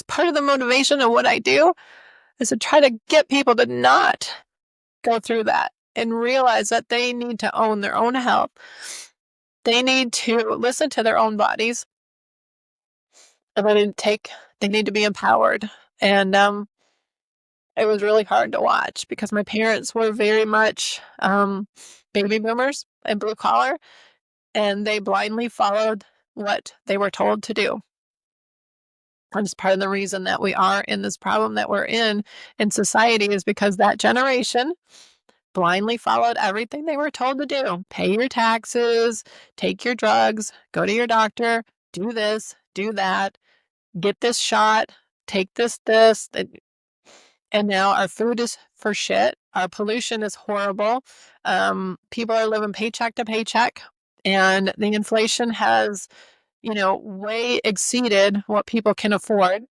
part of the motivation of what I do is to try to get people to not go through that and realize that they need to own their own health. They need to listen to their own bodies, and they need to be empowered. And it was really hard to watch because my parents were very much baby boomers and blue collar, and they blindly followed what they were told to do. And it's part of the reason that we are in this problem that we're in society is because that generation blindly followed everything they were told to do. Pay your taxes, take your drugs, go to your doctor, do this, do that, get this shot, take this. And now our food is for shit. Our pollution is horrible. People are living paycheck to paycheck, and the inflation has, way exceeded what people can afford.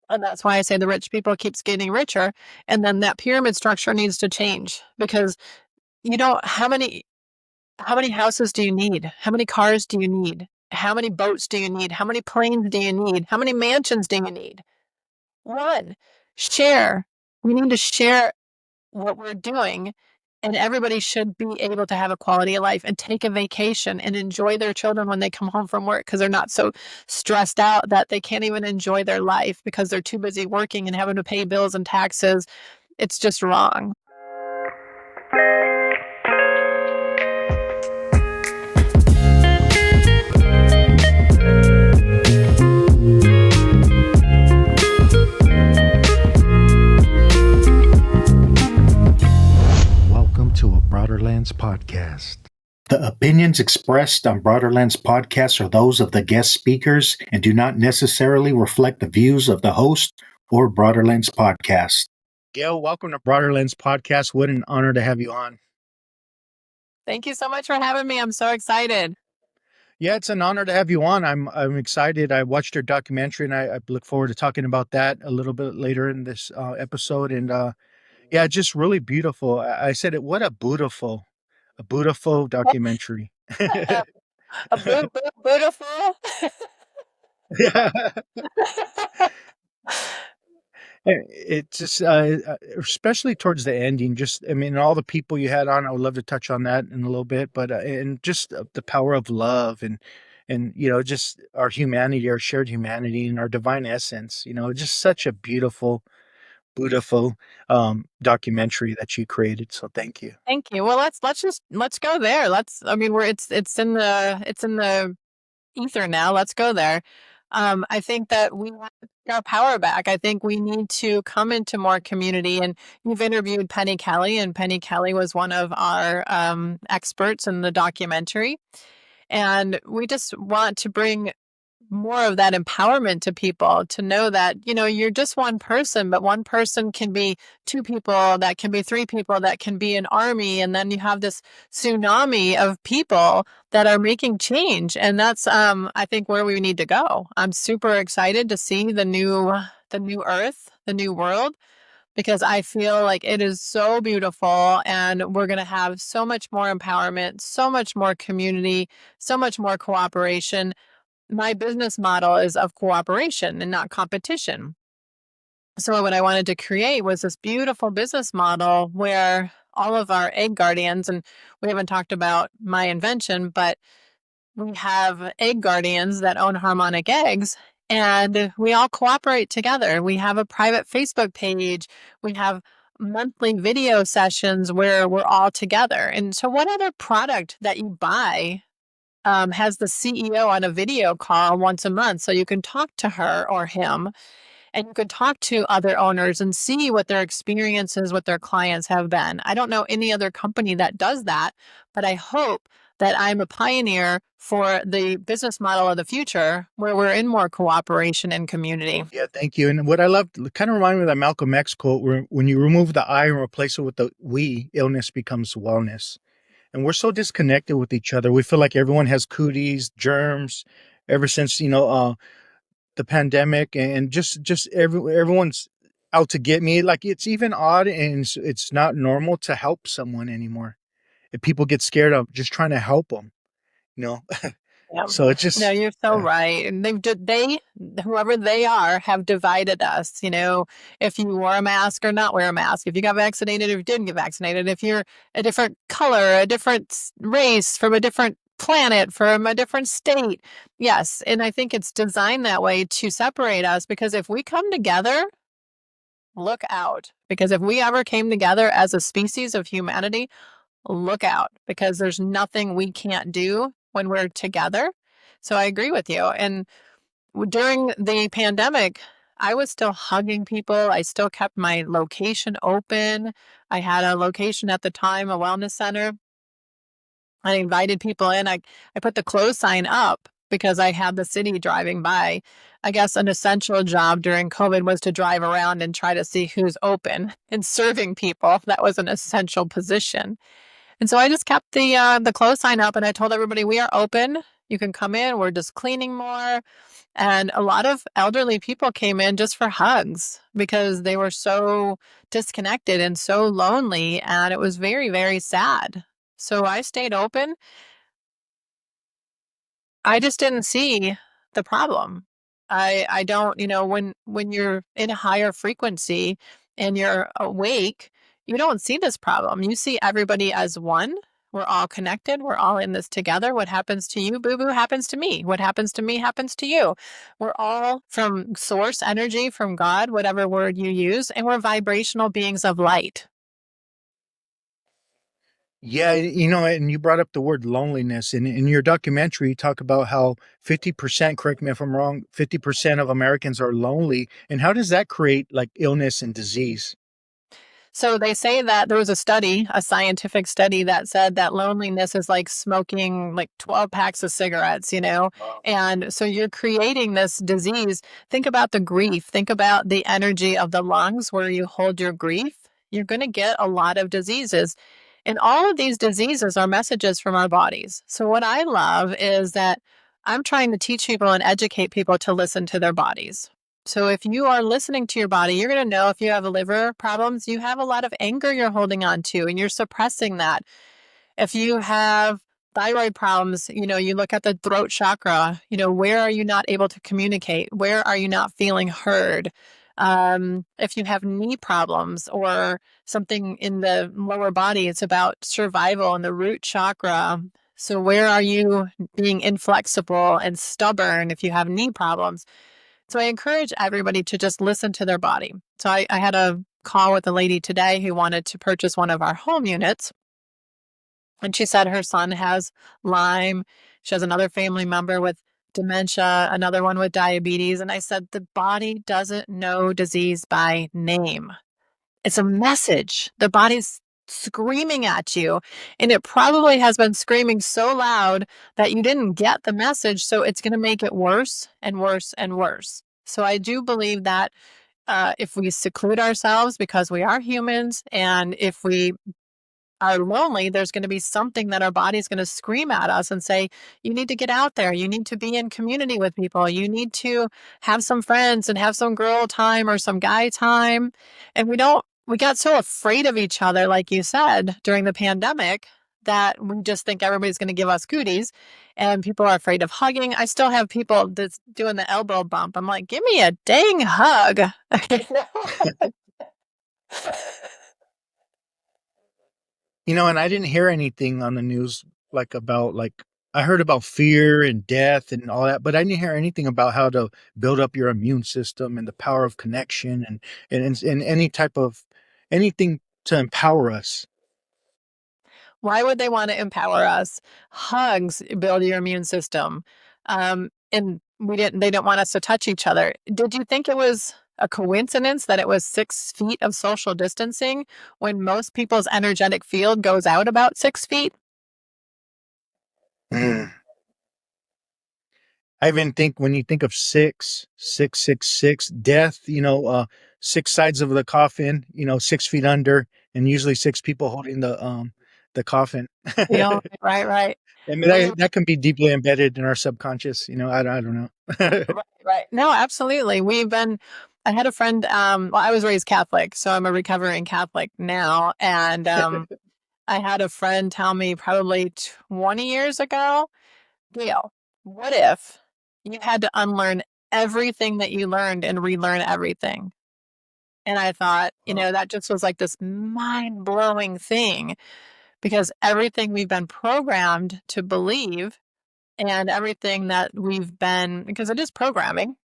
And that's why I say the rich people keeps getting richer. And then that pyramid structure needs to change because how many houses do you need? How many cars do you need? How many boats do you need? How many planes do you need? How many mansions do you need? One. Share. We need to share what we're doing, and everybody should be able to have a quality of life and take a vacation and enjoy their children when they come home from work because they're not so stressed out that they can't even enjoy their life because they're too busy working and having to pay bills and taxes. It's just wrong. Broaderlands Podcast. The opinions expressed on Broaderlands Podcast are those of the guest speakers and do not necessarily reflect the views of the host or Broaderlands Podcast. Gail, welcome to Broaderlands Podcast. What an honor to have you on. Thank you so much for having me. I'm so excited. Yeah, it's an honor to have you on. I'm excited. I watched your documentary, and I look forward to talking about that a little bit later in this episode. And yeah, just really beautiful. I said it. What a beautiful documentary. Beautiful. Yeah. It just, especially towards the ending, all the people you had on, I would love to touch on that in a little bit, but, and just the power of love and, just our humanity, our shared humanity and our divine essence, just such a beautiful, documentary that you created. So thank you. Thank you. Well, let's go there. It's in the ether now. Let's go there. I think that we want our power back. I think we need to come into more community. And you've interviewed Penny Kelly, and Penny Kelly was one of our experts in the documentary. And we just want to bring more of that empowerment to people to know that, you're just one person, but one person can be two people, that can be three people, that can be an army. And then you have this tsunami of people that are making change. And that's, I think, where we need to go. I'm super excited to see the new earth, the new world, because I feel like it is so beautiful and we're going to have so much more empowerment, so much more community, so much more cooperation. My business model is of cooperation and not competition. So what I wanted to create was this beautiful business model where all of our egg guardians, and we haven't talked about my invention, but we have egg guardians that own Harmonic Eggs, and we all cooperate together. We have a private Facebook page. We have monthly video sessions where we're all together. And so what other product that you buy has the CEO on a video call once a month, so you can talk to her or him, and you can talk to other owners and see what their experiences with their clients have been. I don't know any other company that does that, but I hope that I'm a pioneer for the business model of the future where we're in more cooperation and community. Yeah, thank you. And what I love kind of reminded me of that Malcolm X quote where when you remove the I and replace it with the we, illness becomes wellness. And we're so disconnected with each other. We feel like everyone has cooties, germs, ever since, the pandemic, and everyone's out to get me. Like, it's even odd, and it's not normal to help someone anymore. If people get scared of just trying to help them, Yeah. So it's No, just you're so right. And whoever they are, have divided us. If you wore a mask or not wear a mask, if you got vaccinated or you didn't get vaccinated, if you're a different color, a different race, from a different planet, from a different state. Yes. And I think it's designed that way to separate us, because if we come together, look out. Because if we ever came together as a species of humanity, look out, because there's nothing we can't do when we're together. So I agree with you. And during the pandemic, I was still hugging people. I still kept my location open. I had a location at the time, a wellness center. I invited people in. I put the close sign up because I had the city driving by. I guess an essential job during COVID was to drive around and try to see who's open and serving people. That was an essential position. And so I just kept the close sign up, and I told everybody, we are open. You can come in. We're just cleaning more. And a lot of elderly people came in just for hugs because they were so disconnected and so lonely. And it was very, very sad. So I stayed open. I just didn't see the problem. I don't, when you're in a higher frequency and you're awake, you don't see this problem. You see everybody as one. We're all connected. We're all in this together. What happens to you, boo boo, happens to me. What happens to me happens to you. We're all from source energy, from God, whatever word you use, and we're vibrational beings of light. yeah, and you brought up the word loneliness. And in your documentary, you talk about how 50%, correct me if I'm wrong, 50% of Americans are lonely. And how does that create like illness and disease? So they say that there was a study, a scientific study, that said that loneliness is like smoking like 12 packs of cigarettes. And so you're creating this disease. Think about the grief. Think about the energy of the lungs where you hold your grief. You're going to get a lot of diseases. And all of these diseases are messages from our bodies. So what I love is that I'm trying to teach people and educate people to listen to their bodies. So if you are listening to your body, you're going to know if you have liver problems, you have a lot of anger you're holding on to and you're suppressing that. If you have thyroid problems, you look at the throat chakra, where are you not able to communicate? Where are you not feeling heard? If you have knee problems or something in the lower body, it's about survival and the root chakra. So where are you being inflexible and stubborn if you have knee problems? So I encourage everybody to just listen to their body. So I had a call with a lady today who wanted to purchase one of our home units. And she said her son has Lyme. She has another family member with dementia, another one with diabetes. And I said, the body doesn't know disease by name. It's a message. The body's screaming at you. And it probably has been screaming so loud that you didn't get the message. So it's going to make it worse and worse and worse. So I do believe that if we seclude ourselves because we are humans, and if we are lonely, there's going to be something that our body's going to scream at us and say, you need to get out there. You need to be in community with people. You need to have some friends and have some girl time or some guy time. And we got so afraid of each other, like you said, during the pandemic, that we just think everybody's going to give us cooties, and people are afraid of hugging. I still have people that's doing the elbow bump. I'm like, give me a dang hug. And I didn't hear anything on the news like about like I heard about fear and death and all that, but I didn't hear anything about how to build up your immune system and the power of connection and any type of anything to empower us. Why would they want to empower us? Hugs build your immune system. And they don't want us to touch each other. Did you think it was a coincidence that it was 6 feet of social distancing when most people's energetic field goes out about 6 feet? Mm. I even think when you think of 666, death, six sides of the coffin, 6 feet under, and usually six people holding the coffin. Yeah, right, right. I mean, Well, that can be deeply embedded in our subconscious. I don't know. right, right. No, absolutely. I had a friend, well, I was raised Catholic, so I'm a recovering Catholic now. And I had a friend tell me probably 20 years ago, Gail, what if you had to unlearn everything that you learned and relearn everything? And I thought, that just was like this mind blowing thing because everything we've been programmed to believe and everything that we've been, because it is programming,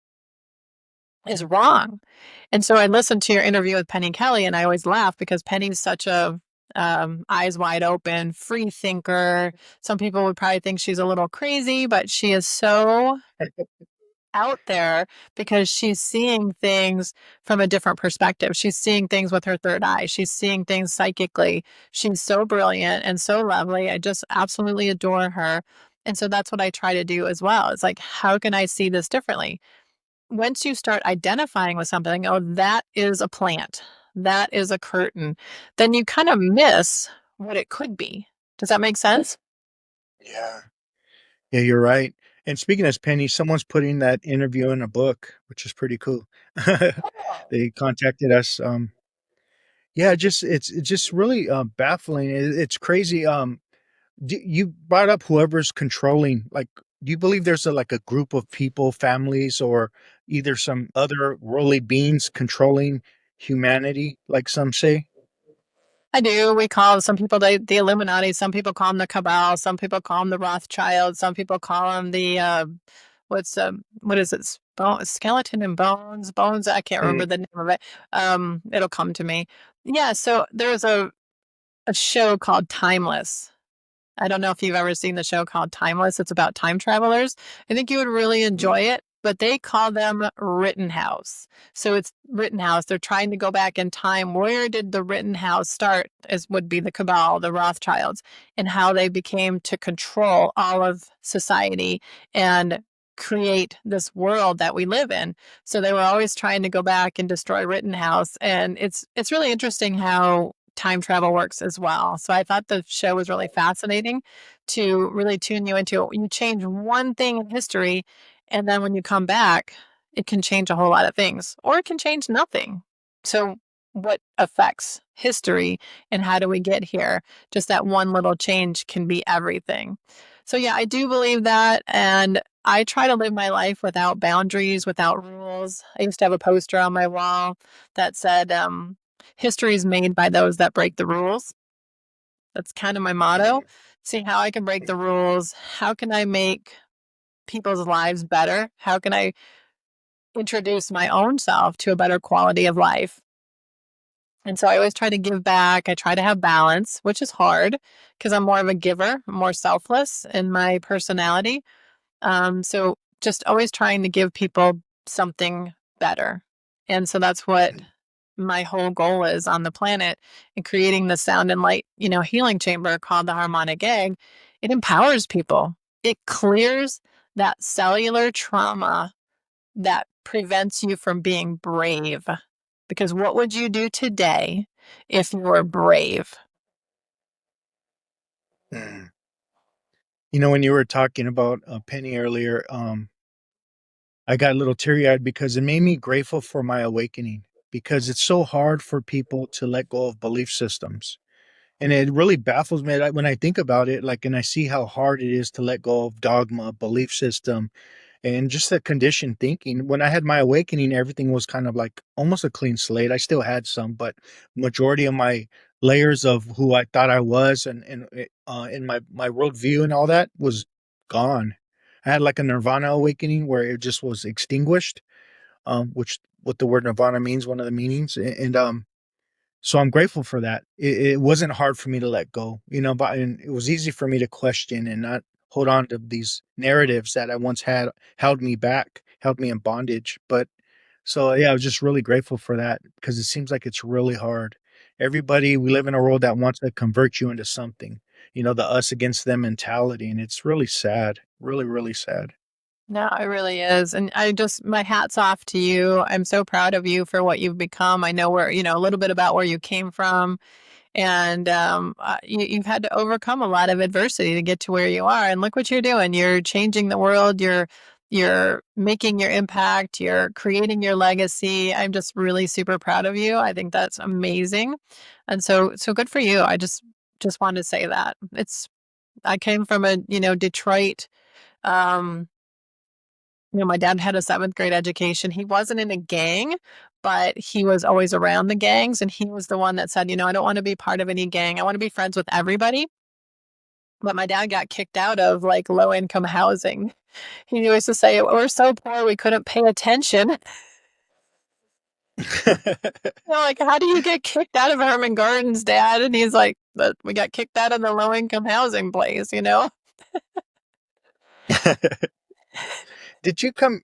is wrong. And so I listened to your interview with Penny Kelly, and I always laugh because Penny's such a eyes wide open, free thinker. Some people would probably think she's a little crazy, but she is so out there because she's seeing things from a different perspective. She's seeing things with her third eye. She's seeing things psychically. She's so brilliant and so lovely. I just absolutely adore her. And so that's what I try to do as well. It's like, how can I see this differently? Once you start identifying with something, oh, that is a plant, that is a curtain, then you kind of miss what it could be. Does that make sense? Yeah. Yeah, you're right. And speaking as Penny, someone's putting that interview in a book, which is pretty cool. Oh. They contacted us. Yeah, it's just really baffling. It's crazy. You brought up whoever's controlling. Like, do you believe there's like a group of people, families, or either some other worldly beings controlling humanity, like some say? I do. We call some people the Illuminati. Some people call them the Cabal. Some people call them the Rothschild. Some people call them the what is it? Skeleton and bones. Bones. I can't remember the name of it. It'll come to me. Yeah. So there's a show called Timeless. I don't know if you've ever seen the show called Timeless. It's about time travelers. I think you would really enjoy it, but they call them Rittenhouse. So it's Rittenhouse. They're trying to go back in time. Where did the Rittenhouse start? As would be the Cabal, the Rothschilds, and how they became to control all of society and create this world that we live in. So they were always trying to go back and destroy Rittenhouse. And it's really interesting how time travel works as well. So I thought the show was really fascinating to really tune you into it. You change one thing in history, and then when you come back, it can change a whole lot of things, or it can change nothing. So, what affects history and how do we get here? Just that one little change can be everything. So, yeah, I do believe that. And I try to live my life without boundaries, without rules. I used to have a poster on my wall that said, history is made by those that break the rules. That's kind of my motto. See how I can break the rules. How can I make people's lives better? How can I introduce my own self to a better quality of life? And so I always try to give back. I try to have balance, which is hard because I'm more of a giver, more selfless in my personality. So just always trying to give people something better. And so that's what my whole goal is on the planet and creating the sound and light, healing chamber called the Harmonic Egg. It empowers people. It clears that cellular trauma that prevents you from being brave. Because what would you do today if you were brave? Mm. When you were talking about Penny earlier, I got a little teary eyed because it made me grateful for my awakening because it's so hard for people to let go of belief systems. And it really baffles me when I think about it, like, and I see how hard it is to let go of dogma, belief system, and just that conditioned thinking. When I had my awakening, everything was kind of like almost a clean slate. I still had some, but majority of my layers of who I thought I was and my worldview and all that was gone. I had like a nirvana awakening where it just was extinguished, which what the word nirvana means, one of the meanings, and so I'm grateful for that. It wasn't hard for me to let go, but and it was easy for me to question and not hold on to these narratives that I once had held me back, held me in bondage. But so yeah, I was just really grateful for that because it seems like it's really hard. We live in a world that wants to convert you into something, the us against them mentality. And it's really sad, really, really sad. No, it really is. And my hat's off to you. I'm so proud of you for what you've become. I know a little bit about where you came from. And you've had to overcome a lot of adversity to get to where you are. And look what you're doing. You're changing the world. You're making your impact. You're creating your legacy. I'm just really super proud of you. I think that's amazing. And so good for you. I just wanted to say that. I came from a, Detroit Um, my dad had a 7th grade education. He wasn't in a gang, but he was always around the gangs. And he was the one that said, I don't want to be part of any gang. I want to be friends with everybody. But my dad got kicked out of like low income housing. He used to say, we're so poor, we couldn't pay attention. Like, how do you get kicked out of Herman Gardens, Dad? And he's like, but we got kicked out of the low income housing place. Did you come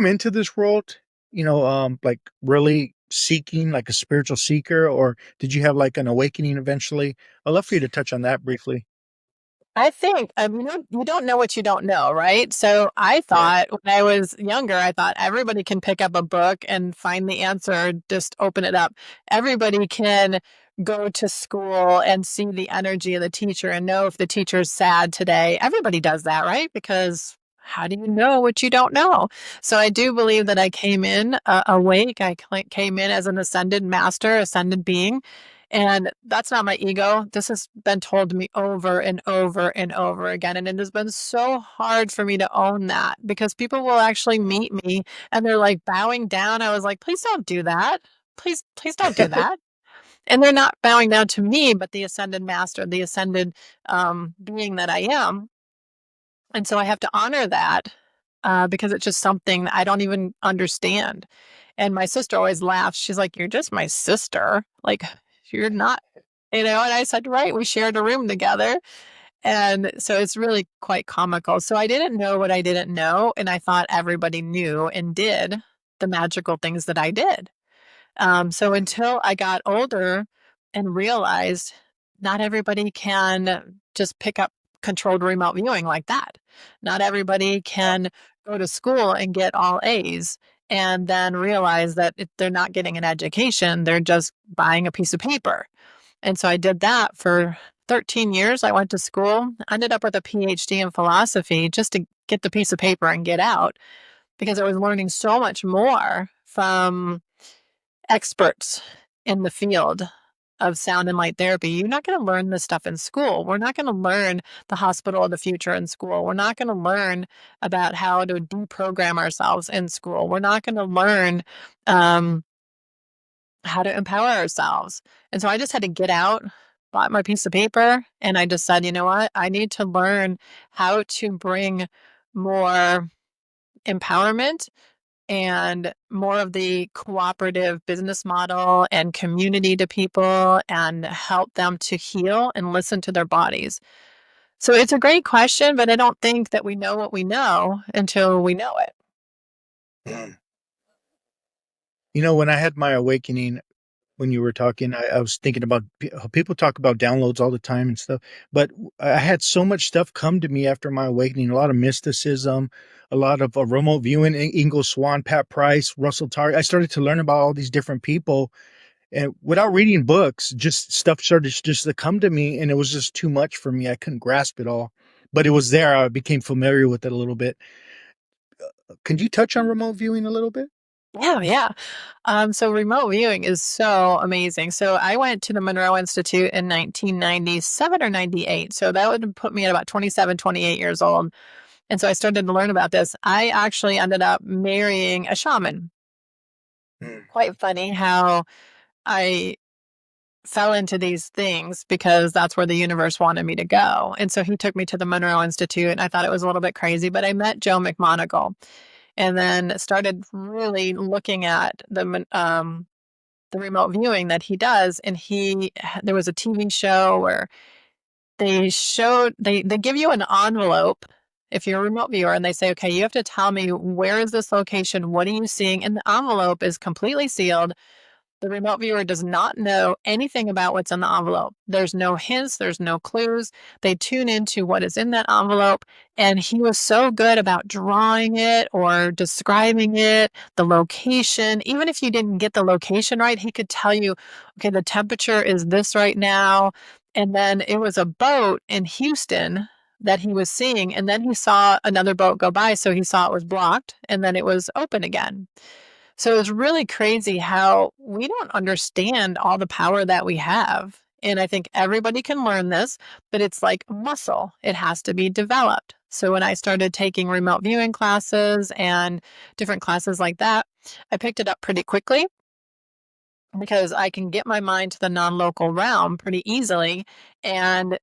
into this world, like really seeking, like a spiritual seeker, or did you have like an awakening eventually? I'd love for you to touch on that briefly. I think, you don't know what you don't know, right? So I Right. thought when I was younger, I thought everybody can pick up a book and find the answer, just open it up. Everybody can go to school and see the energy of the teacher and know if the teacher's sad today. Everybody does that, right? Because how do you know what you don't know? So I do believe that I came in awake. I came in as an ascended master, ascended being. And that's not my ego. This has been told to me over and over and over again. And it has been so hard for me to own that because people will actually meet me and they're like bowing down. I was like, please don't do that. Please don't do that. And they're not bowing down to me, but the ascended master, the ascended being that I am. And so I have to honor that because it's just something that I don't even understand. And my sister always laughs. She's like, you're just my sister. Like, you're not, And I said, right, we shared a room together. And so it's really quite comical. So I didn't know what I didn't know. And I thought everybody knew and did the magical things that I did. So until I got older and realized not everybody can just pick up controlled remote viewing like that. Not everybody can go to school and get all A's and then realize that they're not getting an education, they're just buying a piece of paper. And so I did that for 13 years. I went to school, ended up with a PhD in philosophy just to get the piece of paper and get out because I was learning so much more from experts in the field of sound and light therapy. You're not going to learn this stuff in school. We're not going to learn the hospital of the future in school. We're not going to learn about how to deprogram ourselves in school. We're not going to learn how to empower ourselves. And so I just had to get out, bought my piece of paper, and I just said, you know what? I need to learn how to bring more empowerment and more of the cooperative business model and community to people and help them to heal and listen to their bodies. So it's a great question, but I don't think that we know what we know until we know it. Mm. When I had my awakening, when you were talking, I was thinking about how people talk about downloads all the time and stuff, but I had so much stuff come to me after my awakening, a lot of mysticism, a lot of remote viewing, Ingo Swann, Pat Price, Russell Targ. I started to learn about all these different people, and without reading books, just stuff started just to come to me, and it was just too much for me. I couldn't grasp it all, but it was there. I became familiar with it a little bit. Can you touch on remote viewing a little bit? Yeah, yeah. So remote viewing is so amazing. So I went to the Monroe Institute in 1997 or 98. So that would put me at about 27, 28 years old. And so I started to learn about this. I actually ended up marrying a shaman. Mm. Quite funny how I fell into these things because that's where the universe wanted me to go. And so he took me to the Monroe Institute, and I thought it was a little bit crazy, but I met Joe McMoneagle and then started really looking at the remote viewing that he does. And there was a TV show where they give you an envelope if you're a remote viewer, and they say, okay, you have to tell me, where is this location? What are you seeing? And the envelope is completely sealed. The remote viewer does not know anything about what's in the envelope. There's no hints, there's no clues. They tune into what is in that envelope. And he was so good about drawing it or describing it, the location. Even if you didn't get the location right, he could tell you, okay, the temperature is this right now. And then it was a boat in Houston that he was seeing. And then he saw another boat go by. So he saw it was blocked and then it was open again. So it's really crazy how we don't understand all the power that we have. And I think everybody can learn this, but it's like muscle. It has to be developed. So when I started taking remote viewing classes and different classes like that, I picked it up pretty quickly because I can get my mind to the non-local realm pretty easily. And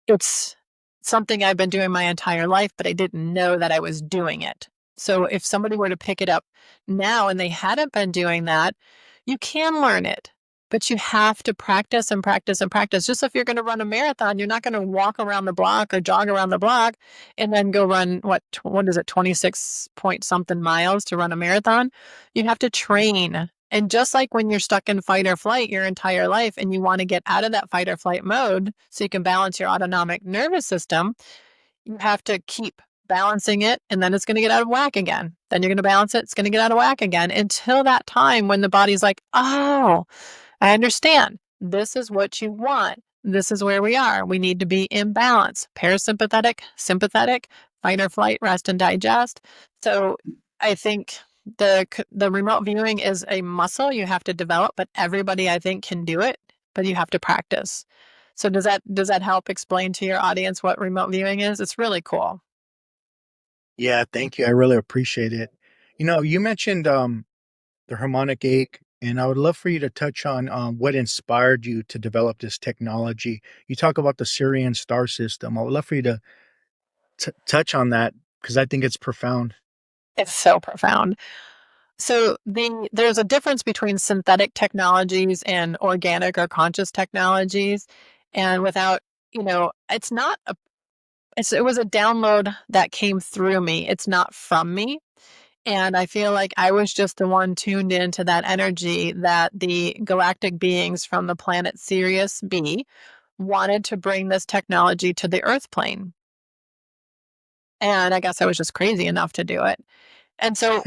it's something I've been doing my entire life, but I didn't know that I was doing it. So if somebody were to pick it up now and they hadn't been doing that, you can learn it, but you have to practice and practice and practice. Just if you're going to run a marathon, you're not going to walk around the block or jog around the block and then go run what is it, 26 point something miles to run a marathon. You have to train. And just like when you're stuck in fight or flight your entire life and you want to get out of that fight or flight mode so you can balance your autonomic nervous system, you have to keep balancing it and then it's going to get out of whack again. Then you're going to balance it, it's going to get out of whack again until that time when the body's like, oh, I understand. This is what you want. This is where we are. We need to be in balance. Parasympathetic, sympathetic, fight or flight, rest and digest. So I think the remote viewing is a muscle you have to develop, but everybody I think can do it, but you have to practice. So does that help explain to your audience what remote viewing is? It's really cool. Yeah, thank you. I really appreciate it. You mentioned the harmonic egg, and I would love for you to touch on what inspired you to develop this technology. You talk about the Sirian star system. I would love for you to touch on that because I think it's profound. It's so profound. So there's a difference between synthetic technologies and organic or conscious technologies. And without, it's not it was a download that came through me. It's not from me. And I feel like I was just the one tuned into that energy that the galactic beings from the planet Sirius B wanted to bring this technology to the Earth plane. And I guess I was just crazy enough to do it. And so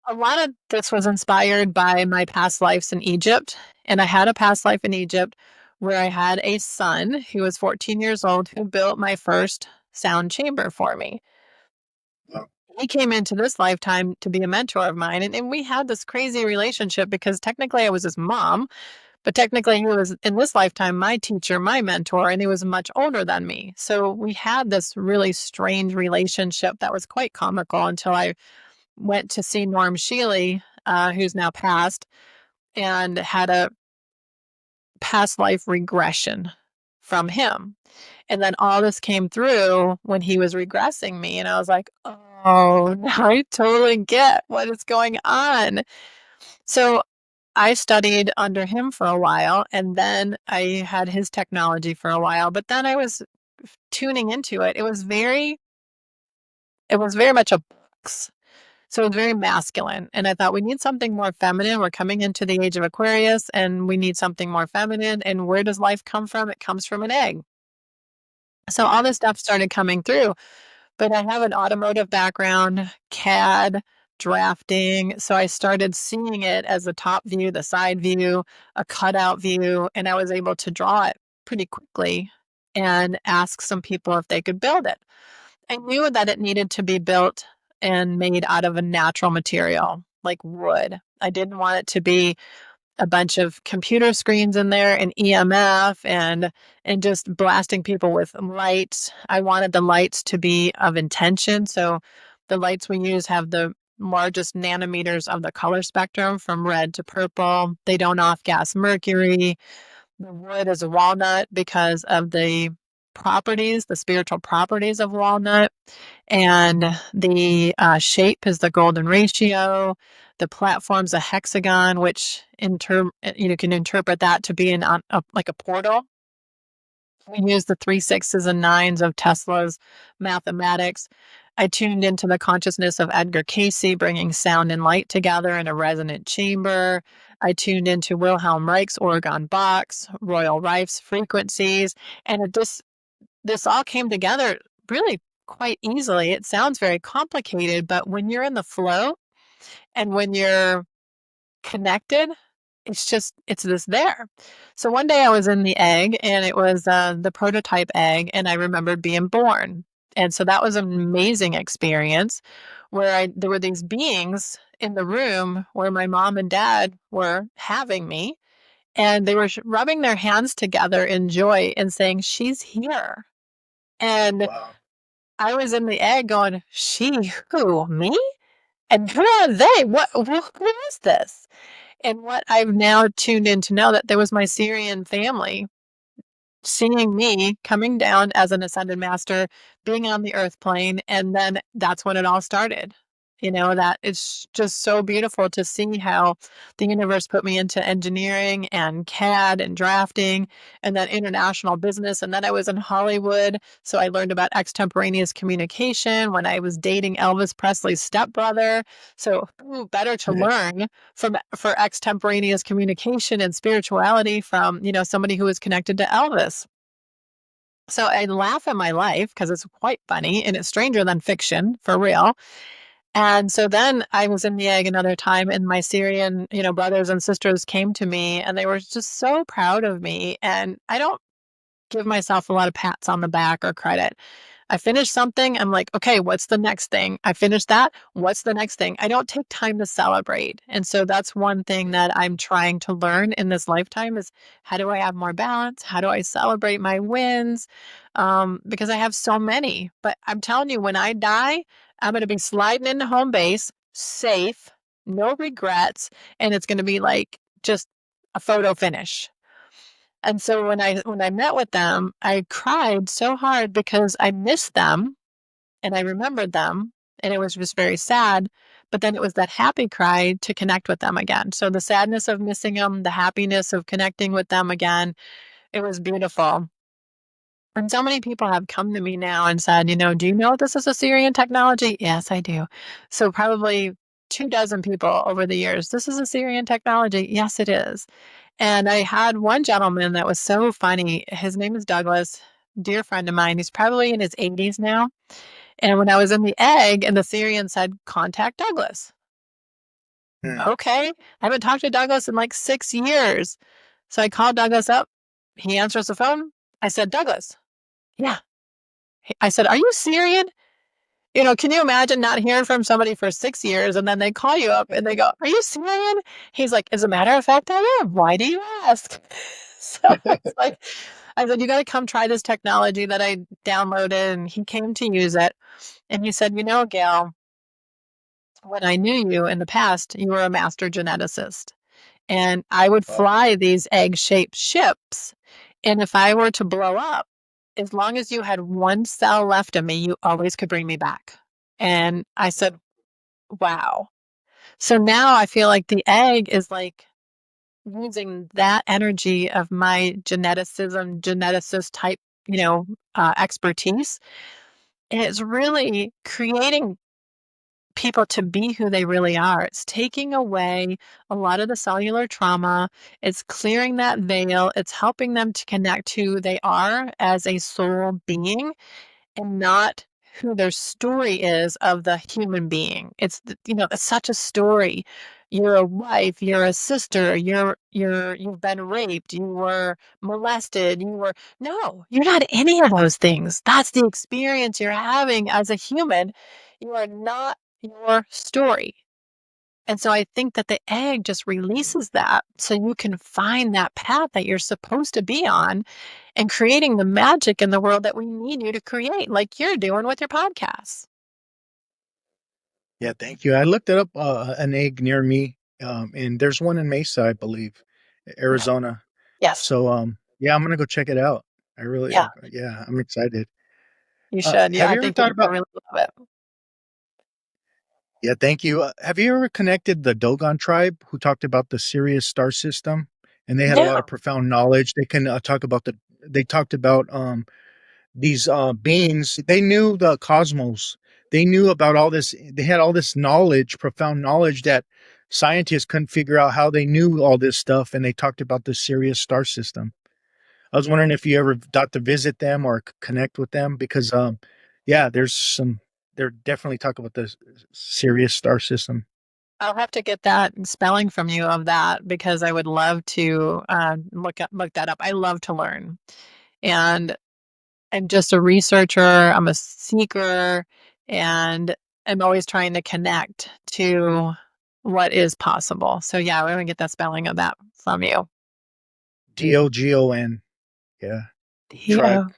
a lot of this was inspired by my past lives in Egypt. And I had a past life in Egypt where I had a son who was 14 years old who built my first sound chamber for me. He came into this lifetime to be a mentor of mine. And we had this crazy relationship because technically I was his mom, but technically he was in this lifetime my teacher, my mentor, and he was much older than me. So we had this really strange relationship that was quite comical until I went to see Norm Shealy, who's now passed, and had a past life regression from him. And then all this came through when he was regressing me. And I was like, oh, now I totally get what is going on. So I studied under him for a while and then I had his technology for a while, but then I was tuning into it. It was very much a box. So it's very masculine. And I thought we need something more feminine. We're coming into the age of Aquarius and we need something more feminine. And where does life come from? It comes from an egg. So all this stuff started coming through, but I have an automotive background, CAD, drafting. So I started seeing it as a top view, the side view, a cutout view, and I was able to draw it pretty quickly and ask some people if they could build it. I knew that it needed to be built and made out of a natural material like wood. I didn't want it to be a bunch of computer screens in there and EMF and just blasting people with lights. I wanted the lights to be of intention. So the lights we use have the largest nanometers of the color spectrum from red to purple. They don't off gas mercury. The wood is a walnut because of the properties, the spiritual properties of walnut. And the shape is the golden ratio. The platform's a hexagon, which you can interpret that to be like a portal. We use the 3 6s and 9s of Tesla's mathematics. I tuned into the consciousness of Edgar Cayce, bringing sound and light together in a resonant chamber. I tuned into Wilhelm Reich's Orgon box, Royal Rife's frequencies, and this all came together really quite easily. It sounds very complicated, but when you're in the flow and when you're connected, it's this there. So one day I was in the egg and it was the prototype egg and I remembered being born. And so that was an amazing experience where there were these beings in the room where my mom and dad were having me and they were rubbing their hands together in joy and saying, she's here. And Wow. I was in the egg going, she, who, me? And who are they? Who is this? And what I've now tuned in to know that there was my Sirian family seeing me coming down as an ascended master, being on the earth plane, and then that's when it all started. That it's just so beautiful to see how the universe put me into engineering and CAD and drafting and then international business. And then I was in Hollywood. So I learned about extemporaneous communication when I was dating Elvis Presley's stepbrother. So who better to learn for extemporaneous communication and spirituality from, somebody who is connected to Elvis. So I laugh at my life because it's quite funny and it's stranger than fiction for real. And so then I was in the egg another time and my Sirian, brothers and sisters came to me and they were just so proud of me. And I don't give myself a lot of pats on the back or credit. I finish something, I'm like, okay, what's the next thing? I finished that. What's the next thing? I don't take time to celebrate. And so that's one thing that I'm trying to learn in this lifetime is how do I have more balance? How do I celebrate my wins? Because I have so many. But I'm telling you, when I die, I'm going to be sliding into home base, safe, no regrets. And it's going to be like just a photo finish. And so when I met with them, I cried so hard because I missed them and I remembered them and it was just very sad. But then it was that happy cry to connect with them again. So the sadness of missing them, the happiness of connecting with them again, it was beautiful. And so many people have come to me now and said, do you know this is a Sirian technology? Yes, I do. So probably 24 people over the years, this is a Sirian technology. Yes, it is. And I had one gentleman that was so funny. His name is Douglas, dear friend of mine. He's probably in his 80s now. And when I was in the egg and the Sirian said, contact Douglas. Okay. I haven't talked to Douglas in like 6 years. So I called Douglas up. He answers the phone. I said, Douglas. Yeah. I said, are you Sirian? Can you imagine not hearing from somebody for 6 years and then they call you up and they go, are you Sirian? He's like, as a matter of fact, I am. Why do you ask? So it's like, I said, you got to come try this technology that I downloaded. And he came to use it. And he said, Gail, when I knew you in the past, you were a master geneticist. And I would fly these egg-shaped ships. And if I were to blow up, as long as you had one cell left of me, you always could bring me back. And I said, wow. So now I feel like the egg is like using that energy of my geneticist type, expertise. And it's really creating people to be who they really are. It's taking away a lot of the cellular trauma. It's clearing that veil. It's helping them to connect to who they are as a soul being and not who their story is of the human being. It's such a story. You're a wife, you're a sister, you've been raped, you were molested, no, you're not any of those things. That's the experience you're having as a human. You are not your story. And so I think that the egg just releases that so you can find that path that you're supposed to be on and creating the magic in the world that we need you to create, like you're doing with your podcasts. Yeah, thank you. I looked it up, an egg near me, and there's one in Mesa, I believe, Arizona. Yes. So, yeah, I'm gonna go check it out. I really, Yeah, yeah, I'm excited. you should. Yeah, Have I you ever think you're thought going to about? really love it. Yeah, thank you. Have you ever connected the Dogon tribe who talked about the Sirius star system? And they had a lot No. of profound knowledge. They can talk about They talked about these beings. They knew the cosmos. They knew about all this. They had all this knowledge, profound knowledge that scientists couldn't figure out how they knew all this stuff. And they talked about the Sirius star system. I was wondering if you ever got to visit them or connect with them because, yeah, they're definitely talking about the Sirius star system. I'll have to get that spelling from you of that because I would love to look that up. I love to learn. And I'm just a researcher, I'm a seeker, and I'm always trying to connect to what is possible. So yeah, we're gonna get that spelling of that from you. Dogon. Yeah. Theo. Tribe.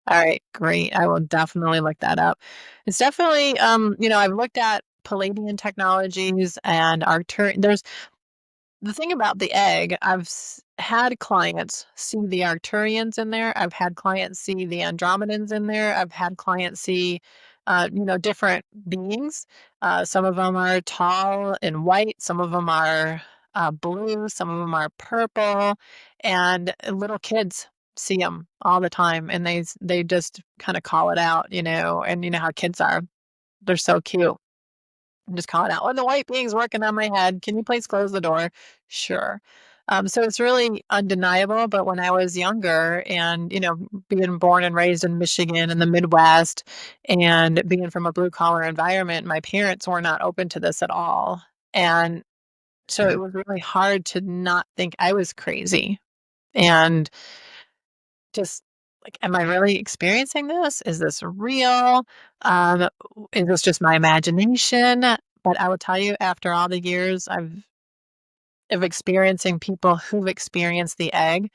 All right, great. I will definitely look that up. It's definitely, I've looked at Palladian technologies and Arcturian. There's the thing about the egg. Had clients see the Arcturians in there. I've had clients see the Andromedans in there. I've had clients see, different beings. Some of them are tall and white. Some of them are blue. Some of them are purple. And little kids see them all the time, and they just kind of call it out, And you know how kids are. They're so cute. I'm just calling out, "Oh, the white being's working on my head. Can you please close the door?" Sure. So it's really undeniable. But when I was younger and, being born and raised in Michigan in the Midwest and being from a blue collar environment, my parents were not open to this at all. And so it was really hard to not think I was crazy and just like, am I really experiencing this? Is this real? Um, is this just my imagination? But I will tell you, after all the years of experiencing people who've experienced the egg,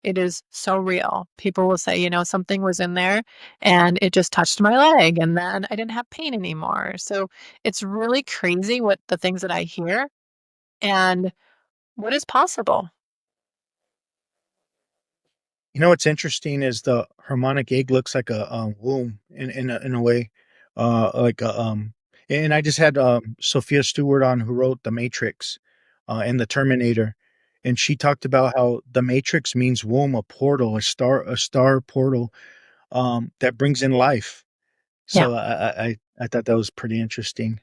it is so real. People will say, something was in there and it just touched my leg and then I didn't have pain anymore. So it's really crazy what the things that I hear and what is possible. What's interesting is the harmonic egg looks like a womb in a way, like a And I just had Sophia Stewart on who wrote The Matrix, and The Terminator, and she talked about how the Matrix means womb, a portal, a star portal, that brings in life. Yeah. So I thought that was pretty interesting.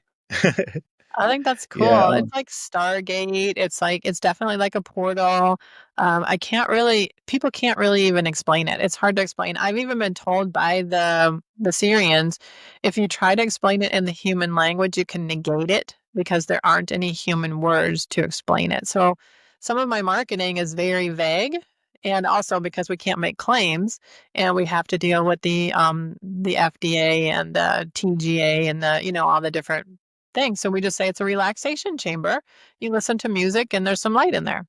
I think that's Yeah. cool. It's like Stargate. It's definitely like a portal. People can't really even explain it. It's hard to explain. I've even been told by the Syrians, if you try to explain it in the human language, you can negate it because there aren't any human words to explain it. So some of my marketing is very vague. And also because we can't make claims and we have to deal with the FDA and the TGA and all the different things. So we just say it's a relaxation chamber. You listen to music and there's some light in there.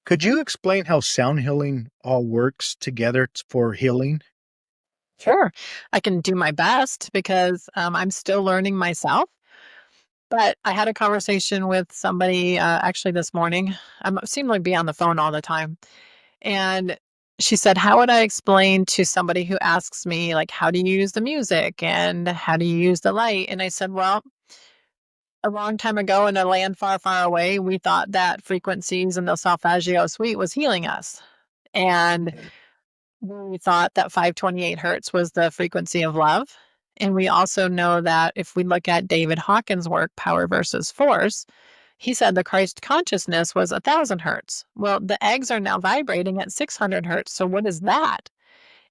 Could you explain how sound healing all works together for healing? Sure. I can do my best because I'm still learning myself. But I had a conversation with somebody actually this morning. I seem to be on the phone all the time. And she said, "How would I explain to somebody who asks me, like, how do you use the music and how do you use the light?" And I said, "Well, a long time ago in a land far, far away, we thought that frequencies in the solfeggio suite was healing us. And we thought that 528 hertz was the frequency of love. And we also know that if we look at David Hawkins' work, Power versus Force, he said the Christ consciousness was 1,000 hertz. Well, the eggs are now vibrating at 600 hertz. So what is that?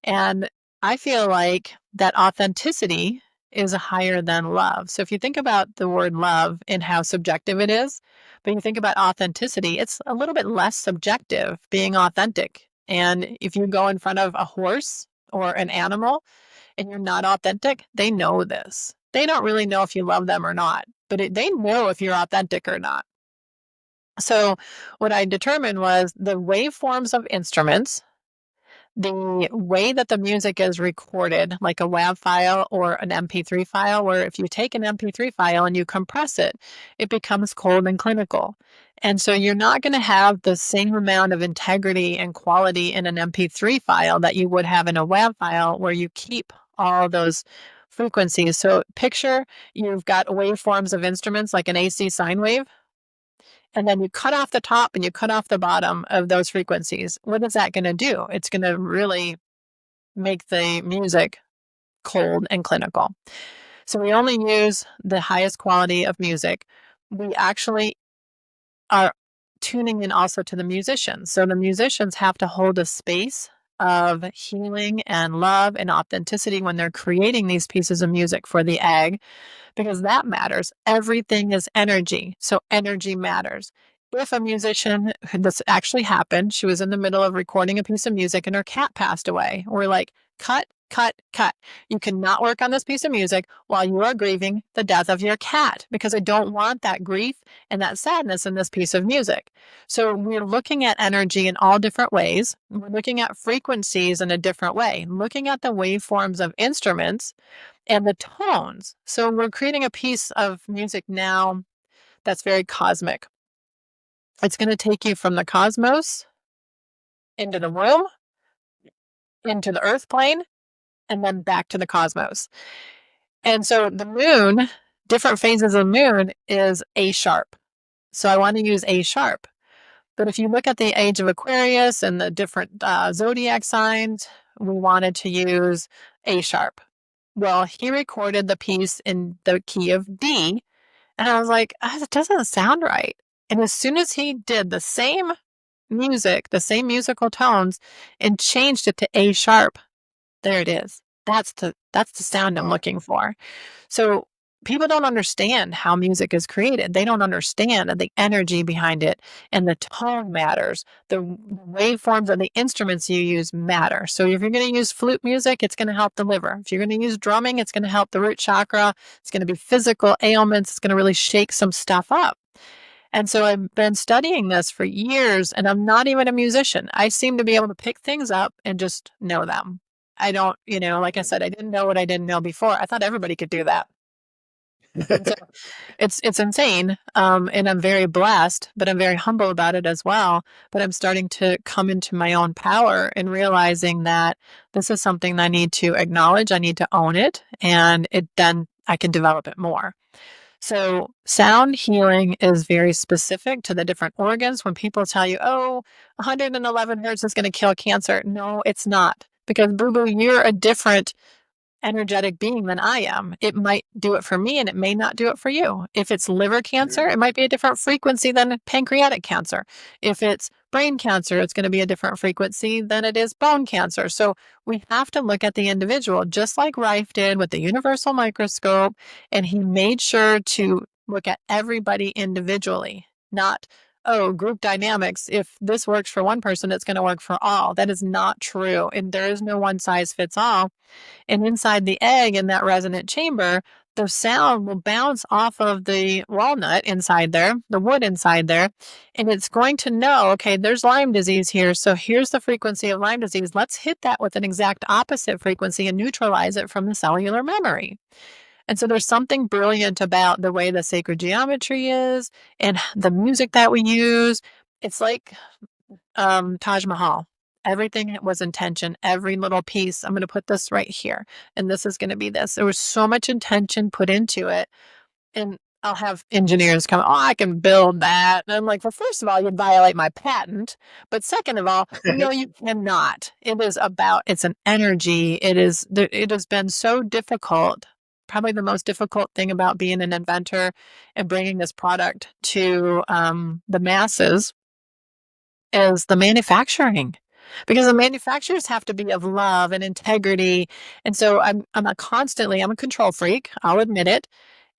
And I feel like that authenticity is higher than love. So if you think about the word love and how subjective it is, but you think about authenticity, it's a little bit less subjective, being authentic. And if you go in front of a horse or an animal and you're not authentic, they know this. They don't really know if you love them or not, but they know if you're authentic or not. So what I determined was the waveforms of instruments, the way that the music is recorded, like a WAV file or an MP3 file, where if you take an MP3 file and you compress it, it becomes cold and clinical. And so you're not going to have the same amount of integrity and quality in an MP3 file that you would have in a WAV file where you keep all those frequencies. So picture you've got waveforms of instruments like an AC sine wave, and then you cut off the top and you cut off the bottom of those frequencies. What is that going to do? It's going to really make the music cold and clinical. So we only use the highest quality of music. We actually are tuning in also to the musicians. So the musicians have to hold a space of healing and love and authenticity when they're creating these pieces of music for the egg, because that matters. Everything is energy. So energy matters. If a musician, this actually happened, she was in the middle of recording a piece of music and her cat passed away. We're like, cut cut, cut. You cannot work on this piece of music while you are grieving the death of your cat, because I don't want that grief and that sadness in this piece of music. So we're looking at energy in all different ways. We're looking at frequencies in a different way, looking at the waveforms of instruments and the tones. So we're creating a piece of music now that's very cosmic. It's going to take you from the cosmos into the womb, into the earth plane, and then back to the cosmos. And so the moon, different phases of the moon is A sharp. So I want to use A sharp. But if you look at the age of Aquarius and the different zodiac signs, we wanted to use A sharp. Well, he recorded the piece in the key of D. And I was like, it doesn't sound right. And as soon as he did the same music, the same musical tones, and changed it to A sharp, there it is. That's the sound I'm looking for. So people don't understand how music is created. They don't understand the energy behind it, and the tone matters. The waveforms of the instruments you use matter. So if you're going to use flute music, it's going to help the liver. If you're going to use drumming, it's going to help the root chakra. It's going to be physical ailments. It's going to really shake some stuff up. And so I've been studying this for years, and I'm not even a musician. I seem to be able to pick things up and just know them. I don't, like I said, I didn't know what I didn't know before. I thought everybody could do that. And so it's insane. And I'm very blessed, but I'm very humble about it as well. But I'm starting to come into my own power and realizing that this is something that I need to acknowledge. I need to own it, and then I can develop it more. So sound healing is very specific to the different organs. When people tell you, 111 hertz is going to kill cancer. No, it's not. Because boo-boo, you're a different energetic being than I am. It might do it for me and it may not do it for you. If it's liver cancer, it might be a different frequency than pancreatic cancer. If it's brain cancer, it's going to be a different frequency than it is bone cancer. So we have to look at the individual, just like Rife did with the universal microscope. And he made sure to look at everybody individually, not, group dynamics. If this works for one person, it's going to work for all. That is not true. And there is no one size fits all. And inside the egg, in that resonant chamber, the sound will bounce off of the walnut inside there, the wood inside there, and it's going to know, okay, there's Lyme disease here. So here's the frequency of Lyme disease. Let's hit that with an exact opposite frequency and neutralize it from the cellular memory. And so there's something brilliant about the way the sacred geometry is and the music that we use. It's like Taj Mahal. Everything was intention, every little piece. I'm going to put this right here, and this is going to be this. There was so much intention put into it. And I'll have engineers come, I can build that. And I'm like, well, first of all, you'd violate my patent. But second of all, no, you cannot. It's an energy. It has been so difficult. Probably the most difficult thing about being an inventor and bringing this product to the masses is the manufacturing, because the manufacturers have to be of love and integrity. And so I'm a control freak. I'll admit it.